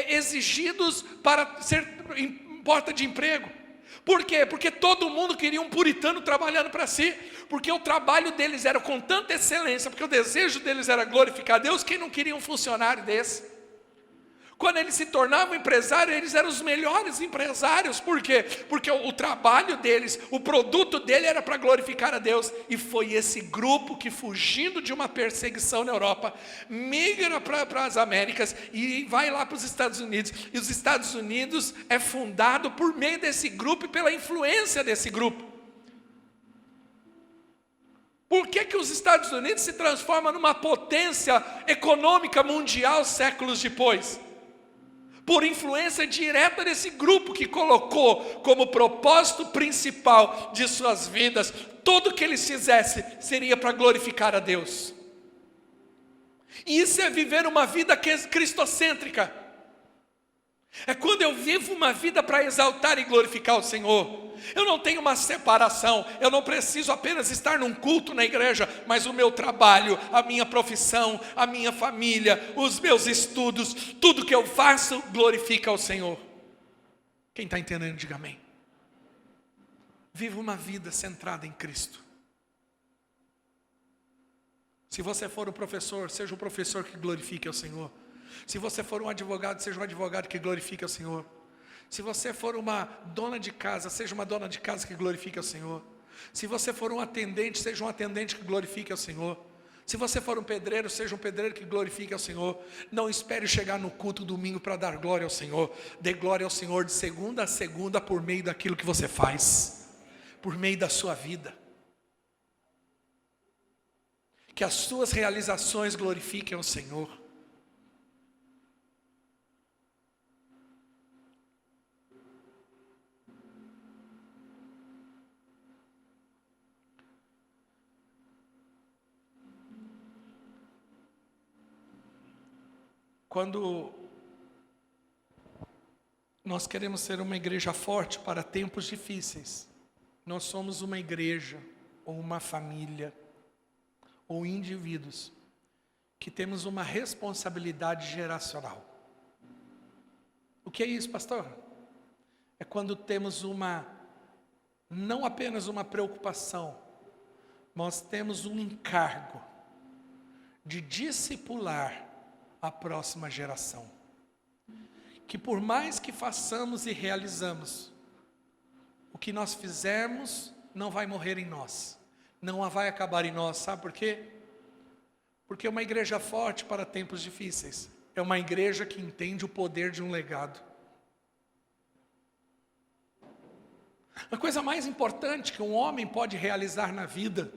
exigidos para ser em porta de emprego. Por quê? Porque todo mundo queria um puritano trabalhando para si, porque o trabalho deles era com tanta excelência, porque o desejo deles era glorificar a Deus. Quem não queria um funcionário desse? Quando eles se tornavam empresários, eles eram os melhores empresários. Por quê? Porque o trabalho deles, o produto dele era para glorificar a Deus. E foi esse grupo que, fugindo de uma perseguição na Europa, migra para as Américas e vai lá para os Estados Unidos. E os Estados Unidos é fundado por meio desse grupo e pela influência desse grupo. Por que os Estados Unidos se transformam numa potência econômica mundial séculos depois? Por influência direta desse grupo que colocou como propósito principal de suas vidas, tudo que eles fizessem seria para glorificar a Deus. E isso é viver uma vida cristocêntrica. É quando eu vivo uma vida para exaltar e glorificar o Senhor. Eu não tenho uma separação, eu não preciso apenas estar num culto na igreja, mas o meu trabalho, a minha profissão, a minha família, os meus estudos, tudo que eu faço glorifica ao Senhor. Quem está entendendo, diga amém. Viva uma vida centrada em Cristo. Se você for um professor, seja um professor que glorifique ao Senhor. Se você for um advogado, seja um advogado que glorifique ao Senhor. Se você for uma dona de casa, seja uma dona de casa que glorifique ao Senhor. Se você for um atendente, seja um atendente que glorifique ao Senhor. Se você for um pedreiro, seja um pedreiro que glorifique ao Senhor. Não espere chegar no culto domingo para dar glória ao Senhor. Dê glória ao Senhor de segunda a segunda por meio daquilo que você faz, por meio da sua vida. Que as suas realizações glorifiquem ao Senhor. Quando nós queremos ser uma igreja forte para tempos difíceis, nós somos uma igreja, ou uma família, ou indivíduos, que temos uma responsabilidade geracional. O que é isso, pastor? É quando temos não apenas uma preocupação, nós temos um encargo de discipular a próxima geração. Que por mais que façamos e realizamos, o que nós fizermos não vai morrer em nós, não vai acabar em nós, sabe por quê? Porque uma igreja forte para tempos difíceis é uma igreja que entende o poder de um legado. A coisa mais importante que um homem pode realizar na vida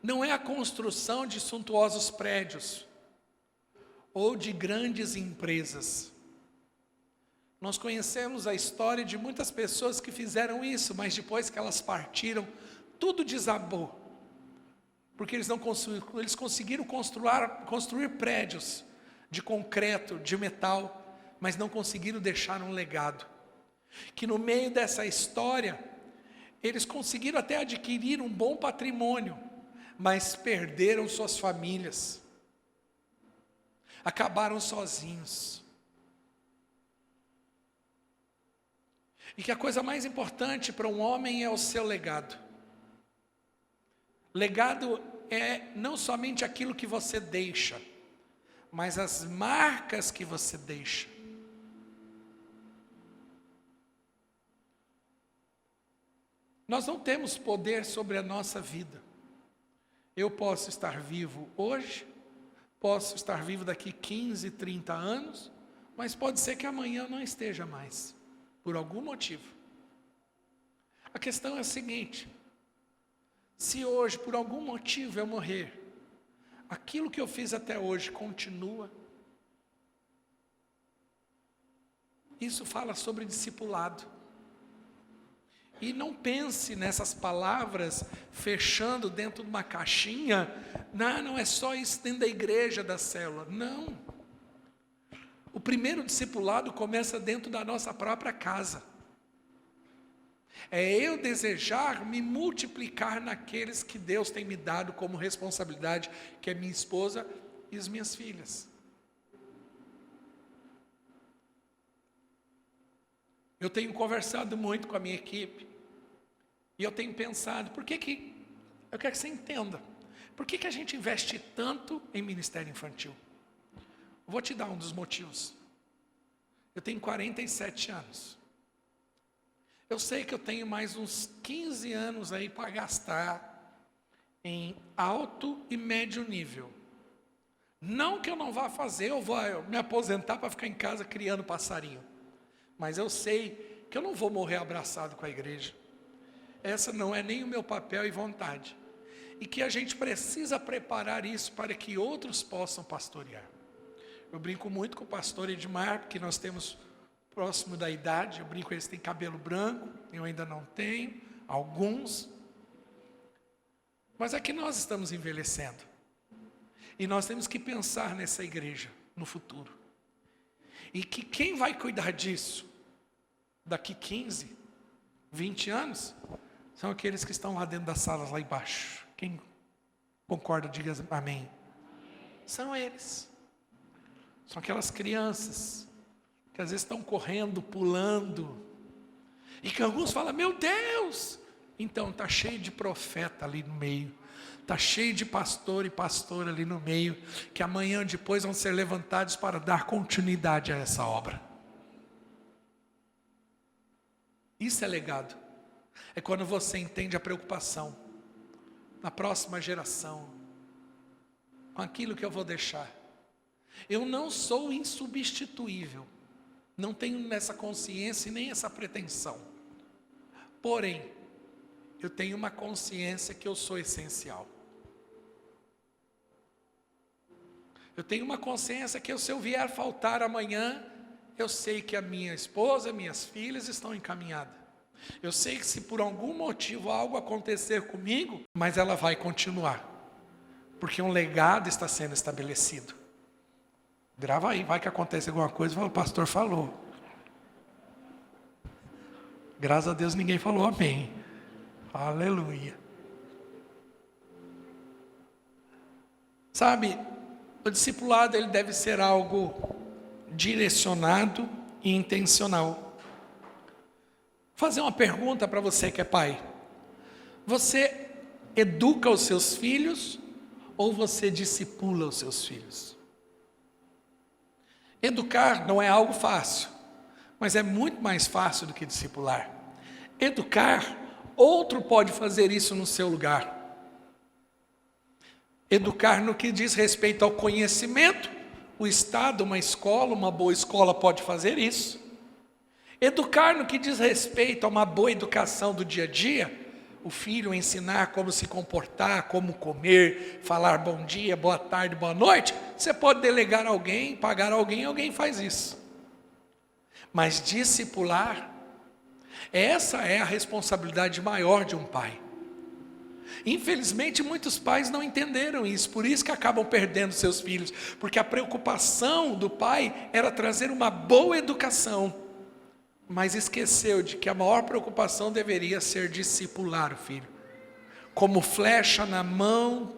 não é a construção de suntuosos prédios ou de grandes empresas. Nós conhecemos a história de muitas pessoas que fizeram isso, mas depois que elas partiram, tudo desabou. Porque eles conseguiram construir prédios de concreto, de metal, mas não conseguiram deixar um legado. Que no meio dessa história, eles conseguiram até adquirir um bom patrimônio, mas perderam suas famílias. Acabaram sozinhos. E que a coisa mais importante para um homem é o seu legado. Legado é não somente aquilo que você deixa, mas as marcas que você deixa. Nós não temos poder sobre a nossa vida. Eu posso estar vivo hoje, posso estar vivo daqui 15, 30 anos, mas pode ser que amanhã eu não esteja mais, por algum motivo. A questão é a seguinte: se hoje, por algum motivo, eu morrer, aquilo que eu fiz até hoje continua? Isso fala sobre discipulado. E não pense nessas palavras fechando dentro de uma caixinha. Não é só isso dentro da igreja, da célula. Não. O primeiro discipulado começa dentro da nossa própria casa. É eu desejar me multiplicar naqueles que Deus tem me dado como responsabilidade, que é minha esposa e as minhas filhas. Eu tenho conversado muito com a minha equipe. E eu tenho pensado, eu quero que você entenda, por que a gente investe tanto em ministério infantil? Eu vou te dar um dos motivos. Eu tenho 47 anos. Eu sei que eu tenho mais uns 15 anos aí para gastar em alto e médio nível. Não que eu não vá fazer, eu vou me aposentar para ficar em casa criando passarinho. Mas eu sei que eu não vou morrer abraçado com a igreja. Essa não é nem o meu papel e vontade. E que a gente precisa preparar isso para que outros possam pastorear. Eu brinco muito com o pastor Edmar, porque nós temos próximo da idade. Eu brinco, eles têm cabelo branco, eu ainda não tenho, alguns. Mas é que nós estamos envelhecendo. E nós temos que pensar nessa igreja, no futuro. E que quem vai cuidar disso daqui 15, 20 anos... são aqueles que estão lá dentro das salas, lá embaixo. Quem concorda, diga amém. São eles. São aquelas crianças que às vezes estão correndo, pulando. E que alguns falam, meu Deus! Então está cheio de profeta ali no meio. Está cheio de pastor e pastora ali no meio. Que amanhã ou depois vão ser levantados para dar continuidade a essa obra. Isso é legado. É quando você entende a preocupação na próxima geração, com aquilo que eu vou deixar. Eu não sou insubstituível, não tenho essa consciência e nem essa pretensão. Porém, eu tenho uma consciência que eu sou essencial. Eu tenho uma consciência que se eu vier faltar amanhã, eu sei que a minha esposa, minhas filhas estão encaminhadas. Eu sei que se por algum motivo algo acontecer comigo, mas ela vai continuar. Porque um legado está sendo estabelecido. Grava aí, vai que acontece alguma coisa, o pastor falou. Graças a Deus ninguém falou amém. Aleluia. Sabe, o discipulado ele deve ser algo direcionado e intencional. Vou fazer uma pergunta para você que é pai. Você educa os seus filhos ou você discipula os seus filhos? Educar não é algo fácil, mas é muito mais fácil do que discipular. Educar, outro pode fazer isso no seu lugar. Educar no que diz respeito ao conhecimento, o Estado, uma escola, uma boa escola pode fazer isso. Educar no que diz respeito a uma boa educação do dia a dia, o filho ensinar como se comportar, como comer, falar bom dia, boa tarde, boa noite, você pode delegar alguém, pagar alguém, alguém faz isso. Mas discipular, essa é a responsabilidade maior de um pai. Infelizmente muitos pais não entenderam isso, por isso que acabam perdendo seus filhos, porque a preocupação do pai era trazer uma boa educação, mas esqueceu de que a maior preocupação deveria ser discipular o filho. Como flecha na mão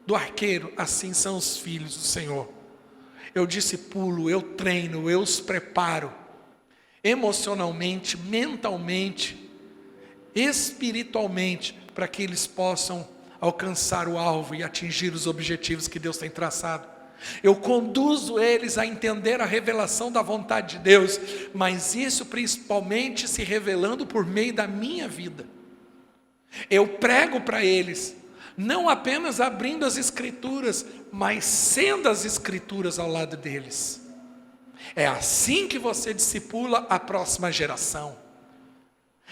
do arqueiro, assim são os filhos do Senhor. Eu discipulo, eu treino, eu os preparo, emocionalmente, mentalmente, espiritualmente, para que eles possam alcançar o alvo e atingir os objetivos que Deus tem traçado. Eu conduzo eles a entender a revelação da vontade de Deus, mas isso principalmente se revelando por meio da minha vida. Eu prego para eles, não apenas abrindo as Escrituras, mas sendo as Escrituras ao lado deles. É assim que você discipula a próxima geração.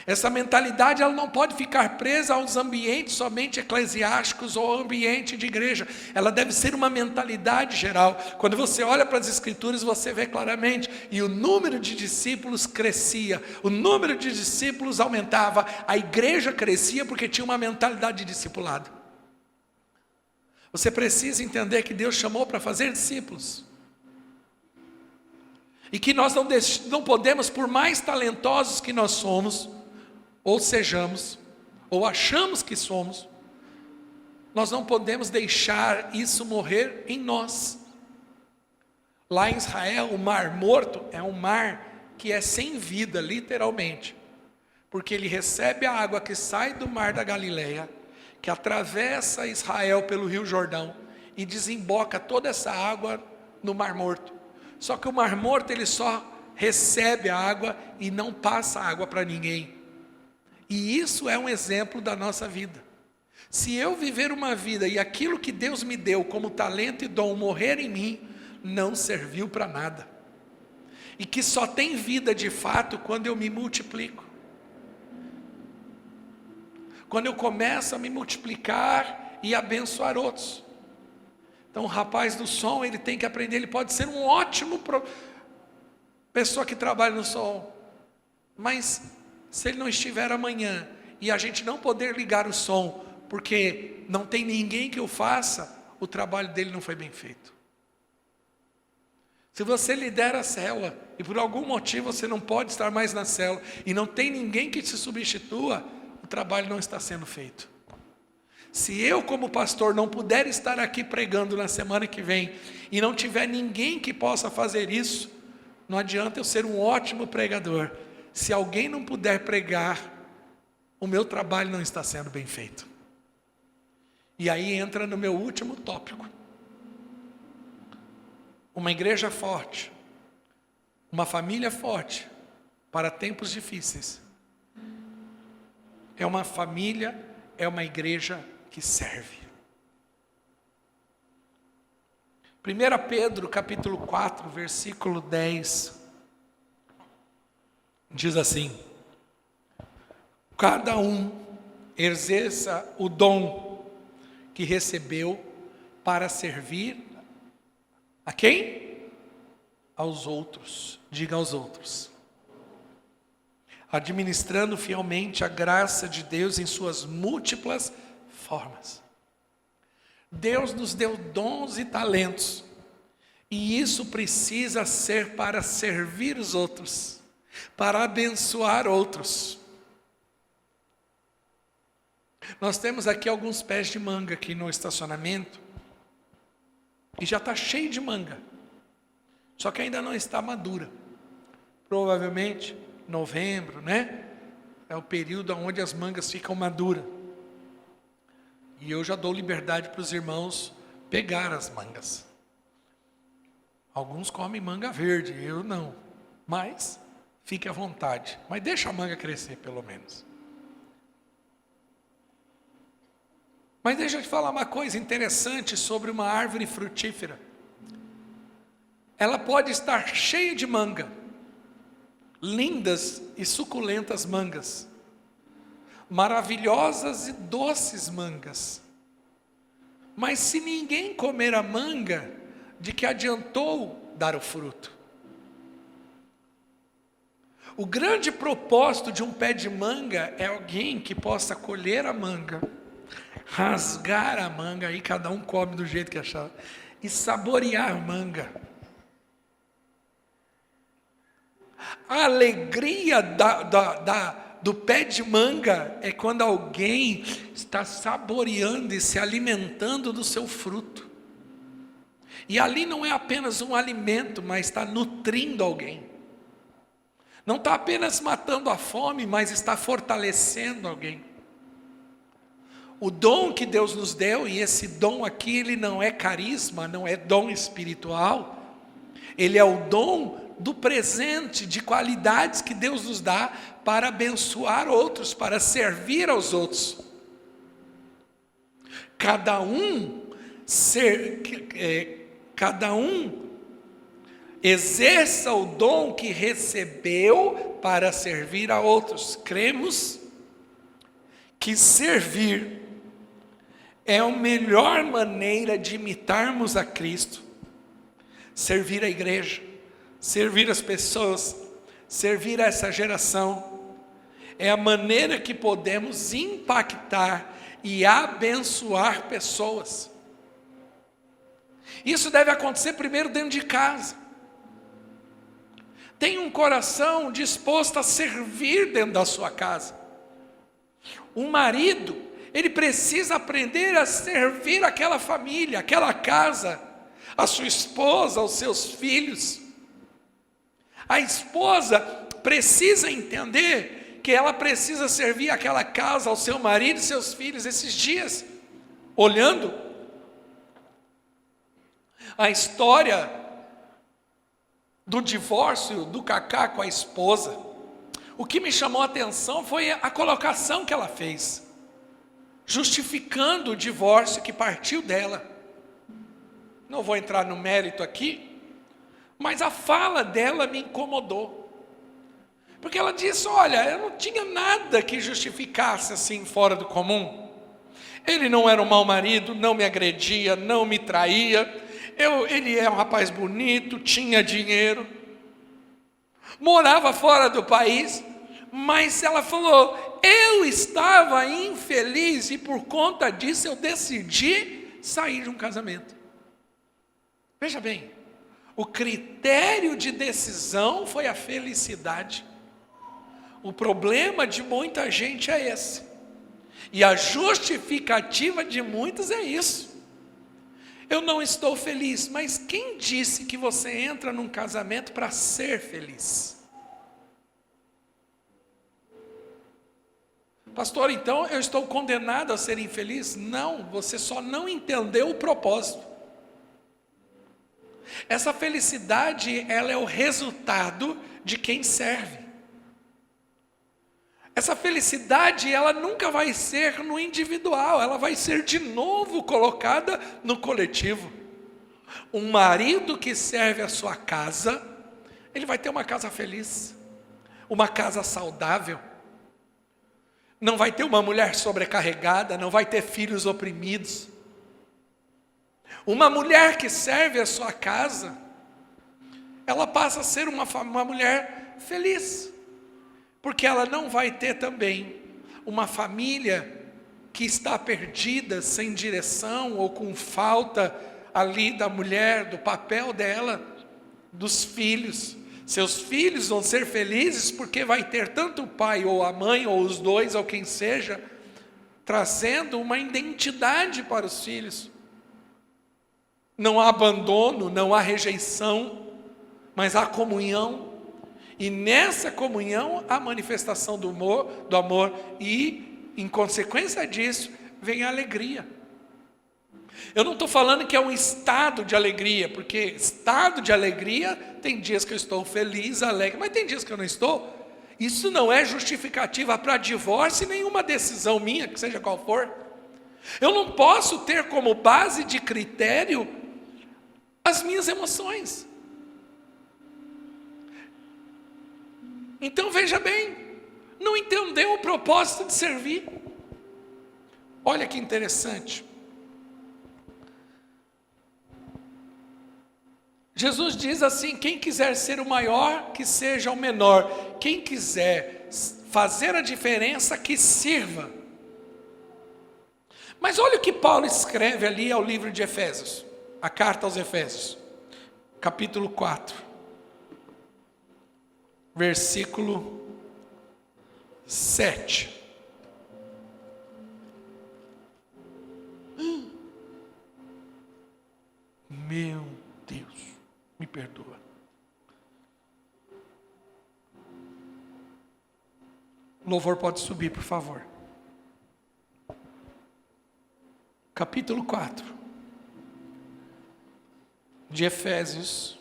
Essa mentalidade ela não pode ficar presa aos ambientes somente eclesiásticos ou ao ambiente de igreja. Ela deve ser uma mentalidade geral. Quando você olha para as Escrituras, você vê claramente. E o número de discípulos crescia. O número de discípulos aumentava. A igreja crescia porque tinha uma mentalidade de discipulado. Você precisa entender que Deus chamou para fazer discípulos. E que nós não podemos, por mais talentosos que nós somos, ou sejamos, ou achamos que somos, nós não podemos deixar isso morrer em nós. Lá em Israel, o Mar Morto é um mar que é sem vida, literalmente, porque ele recebe a água que sai do mar da Galileia, que atravessa Israel pelo Rio Jordão e desemboca toda essa água no Mar Morto. Só que o Mar Morto ele só recebe a água e não passa água para ninguém. E isso é um exemplo da nossa vida. Se eu viver uma vida e aquilo que Deus me deu como talento e dom morrer em mim, não serviu para nada. E que só tem vida de fato quando eu me multiplico. Quando eu começo a me multiplicar e abençoar outros. Então o rapaz do som, ele tem que aprender, ele pode ser um ótimo pessoa que trabalha no som, mas se ele não estiver amanhã e a gente não poder ligar o som, porque não tem ninguém que o faça, o trabalho dele não foi bem feito. Se você lidera a célula e por algum motivo você não pode estar mais na célula e não tem ninguém que te substitua, o trabalho não está sendo feito. Se eu como pastor não puder estar aqui pregando na semana que vem e não tiver ninguém que possa fazer isso, não adianta eu ser um ótimo pregador. Se alguém não puder pregar, o meu trabalho não está sendo bem feito. E aí entra no meu último tópico. Uma igreja forte, uma família forte, para tempos difíceis, é uma família, é uma igreja que serve. 1 Pedro capítulo 4, versículo 10, diz assim: cada um exerça o dom que recebeu para servir a quem? Aos outros. Diga aos outros. Administrando fielmente a graça de Deus em suas múltiplas formas. Deus nos deu dons e talentos, e isso precisa ser para servir os outros, para abençoar outros. Nós temos aqui alguns pés de manga aqui no estacionamento, e já está cheio de manga, só que ainda não está madura. Provavelmente novembro, né? É o período onde as mangas ficam maduras. E eu já dou liberdade para os irmãos pegar as mangas. Alguns comem manga verde, eu não. Mas fique à vontade. Mas deixa a manga crescer pelo menos. Mas deixa eu te falar uma coisa interessante sobre uma árvore frutífera. Ela pode estar cheia de manga. Lindas e suculentas mangas. Maravilhosas e doces mangas. Mas se ninguém comer a manga, de que adiantou dar o fruto? O grande propósito de um pé de manga é alguém que possa colher a manga, rasgar a manga, aí cada um come do jeito que achar, e saborear a manga. A alegria do pé de manga é quando alguém está saboreando e se alimentando do seu fruto. E ali não é apenas um alimento, mas está nutrindo alguém. Não está apenas matando a fome, mas está fortalecendo alguém. O dom que Deus nos deu, e esse dom aqui, ele não é carisma, não é dom espiritual. Ele é o dom do presente, de qualidades que Deus nos dá para abençoar outros, para servir aos outros. Cada um exerça o dom que recebeu para servir a outros. Cremos que servir é a melhor maneira de imitarmos a Cristo. Servir a igreja, servir as pessoas, servir a essa geração, é a maneira que podemos impactar e abençoar pessoas. Isso deve acontecer primeiro dentro de casa. Tenha um coração disposto a servir dentro da sua casa. Um marido, ele precisa aprender a servir aquela família, aquela casa, a sua esposa, aos seus filhos. A esposa precisa entender que ela precisa servir aquela casa, ao seu marido e seus filhos. Esses dias, olhando a história do divórcio do Cacá com a esposa, o que me chamou a atenção foi a colocação que ela fez, justificando o divórcio que partiu dela. Não vou entrar no mérito aqui, mas a fala dela me incomodou. Porque ela disse, olha, eu não tinha nada que justificasse assim fora do comum. Ele não era um mau marido, não me agredia, não me traía. Ele é um rapaz bonito, tinha dinheiro. Morava fora do país, mas ela falou, eu estava infeliz e por conta disso eu decidi sair de um casamento. Veja bem, o critério de decisão foi a felicidade. O problema de muita gente é esse. E a justificativa de muitos é isso. Eu não estou feliz, mas quem disse que você entra num casamento para ser feliz? Pastor, então eu estou condenado a ser infeliz? Não, você só não entendeu o propósito. Essa felicidade, ela é o resultado de quem serve. essa felicidade, ela nunca vai ser no individual, ela vai ser de novo colocada no coletivo. Um marido que serve a sua casa, ele vai ter uma casa feliz, uma casa saudável. Não vai ter uma mulher sobrecarregada, não vai ter filhos oprimidos. Uma mulher que serve a sua casa, ela passa a ser uma mulher feliz, porque ela não vai ter também uma família que está perdida, sem direção, ou com falta ali da mulher, do papel dela, dos filhos. Seus filhos vão ser felizes porque vai ter tanto o pai ou a mãe, ou os dois, ou quem seja, trazendo uma identidade para os filhos. Não há abandono, não há rejeição, mas há comunhão. E nessa comunhão, há manifestação do amor e, em consequência disso, vem a alegria. Eu não estou falando que é um estado de alegria, porque estado de alegria, tem dias que eu estou feliz, alegre, mas tem dias que eu não estou. Isso não é justificativa para divórcio e nenhuma decisão minha, que seja qual for. Eu não posso ter como base de critério as minhas emoções. Então veja bem, não entendeu o propósito de servir. Olha que interessante. Jesus diz assim: quem quiser ser o maior, que seja o menor. Quem quiser fazer a diferença, que sirva. Mas olha o que Paulo escreve ali ao livro de Efésios, a carta aos Efésios, capítulo 4, versículo 7. Meu Deus, me perdoa. O louvor pode subir, por favor. Capítulo 4 de Efésios,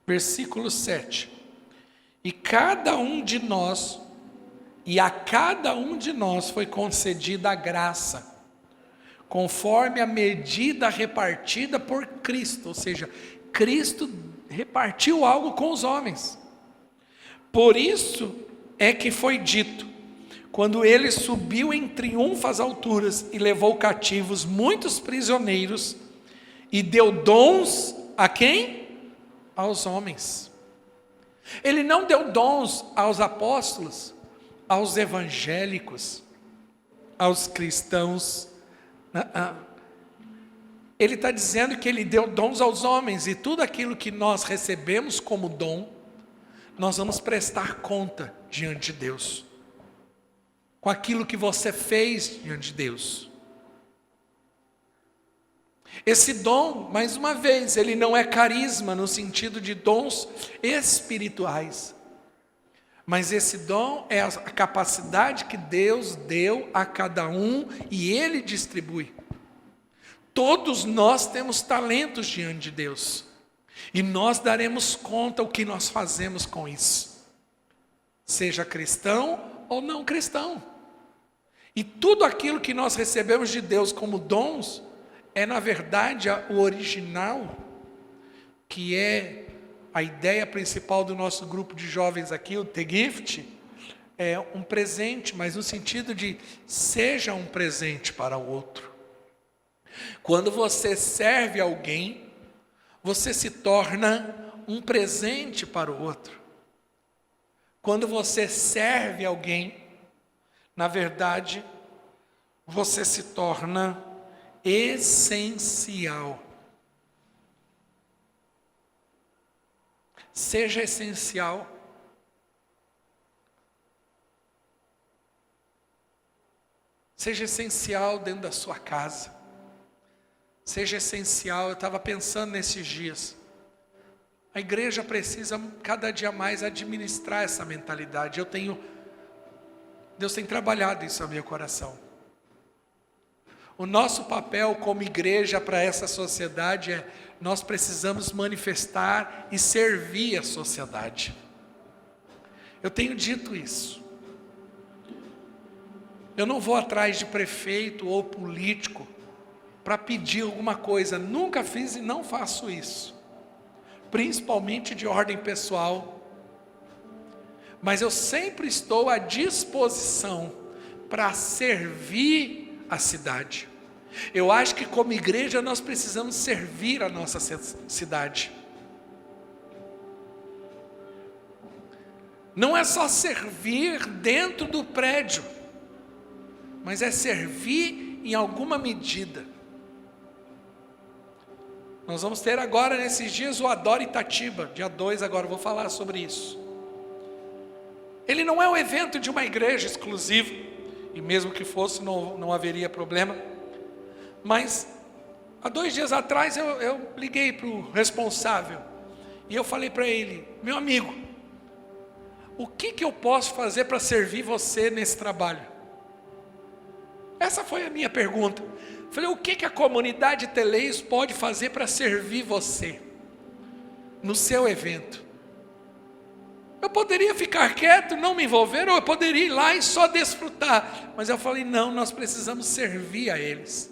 versículo 7. E cada um de nós, e a cada um de nós foi concedida a graça, conforme a medida repartida por Cristo, ou seja, Cristo repartiu algo com os homens. Por isso é que foi dito, quando ele subiu em triunfo às alturas e levou cativos muitos prisioneiros e deu dons a quem? Aos homens. Ele não deu dons aos apóstolos, aos evangélicos, aos cristãos. Ele está dizendo que ele deu dons aos homens, e tudo aquilo que nós recebemos como dom, nós vamos prestar conta diante de Deus, com aquilo que você fez diante de Deus. Esse dom, mais uma vez, ele não é carisma no sentido de dons espirituais, mas esse dom é a capacidade que Deus deu a cada um e Ele distribui. Todos nós temos talentos diante de Deus, e nós daremos conta o que nós fazemos com isso, seja cristão ou não cristão. E tudo aquilo que nós recebemos de Deus como dons, é na verdade o original, que é a ideia principal do nosso grupo de jovens aqui, o The Gift, é um presente, mas no sentido de seja um presente para o outro. Quando você serve alguém, você se torna um presente para o outro. Quando você serve alguém, na verdade, você se torna essencial. Seja essencial. Seja essencial dentro da sua casa. Seja essencial. Eu estava pensando nesses dias. A igreja precisa cada dia mais administrar essa mentalidade. Deus tem trabalhado isso no meu coração. O nosso papel como igreja para essa sociedade é: nós precisamos manifestar e servir a sociedade. Eu tenho dito isso. Eu não vou atrás de prefeito ou político para pedir alguma coisa. Nunca fiz e não faço isso. Principalmente de ordem pessoal. Mas eu sempre estou à disposição para servir a cidade. Eu acho que como igreja nós precisamos servir a nossa cidade. Não é só servir dentro do prédio, mas é servir em alguma medida. Nós vamos ter agora nesses dias o Adora Itatiba, dia 2 agora, eu vou falar sobre isso. Ele não é um evento de uma igreja exclusivo, e mesmo que fosse não haveria problema, mas há 2 dias atrás eu liguei para o responsável, e eu falei para ele: meu amigo, o que eu posso fazer para servir você nesse trabalho? Essa foi a minha pergunta. Falei, o que a comunidade Teleios pode fazer para servir você no seu evento? Eu poderia ficar quieto, não me envolver, ou eu poderia ir lá e só desfrutar. Mas eu falei, não, nós precisamos servir a eles.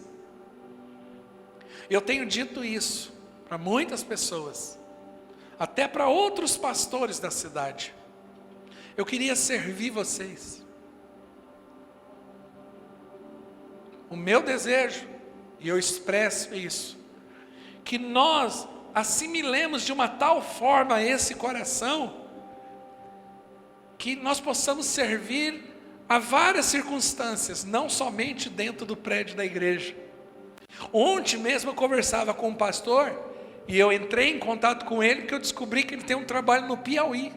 Eu tenho dito isso para muitas pessoas, até para outros pastores da cidade. Eu queria servir vocês. O meu desejo, e eu expresso isso, que nós assimilemos de uma tal forma esse coração, que nós possamos servir a várias circunstâncias, não somente dentro do prédio da igreja. Ontem mesmo eu conversava com um pastor, e eu entrei em contato com ele, porque eu descobri que ele tem um trabalho no Piauí.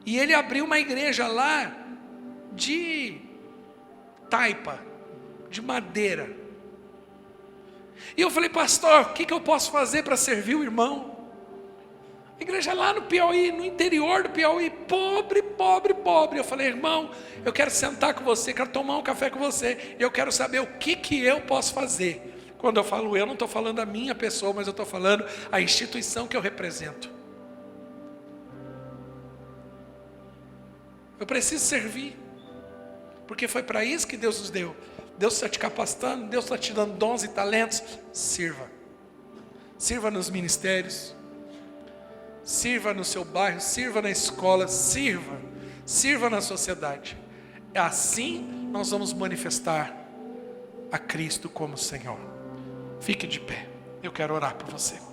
E ele abriu uma igreja lá de taipa, de madeira. E eu falei, pastor, o que eu posso fazer para servir o irmão? A igreja lá no Piauí, no interior do Piauí, pobre, pobre, pobre. Eu falei, irmão, eu quero sentar com você, quero tomar um café com você, eu quero saber o que eu posso fazer. Quando eu falo eu, não estou falando a minha pessoa, mas eu estou falando a instituição que eu represento. Eu preciso servir, porque foi para isso que Deus nos deu. Deus está te capacitando, Deus está te dando dons e talentos. Sirva. Sirva nos ministérios, sirva no seu bairro, sirva na escola, sirva na sociedade. Assim nós vamos manifestar a Cristo como Senhor. Fique de pé, eu quero orar por você.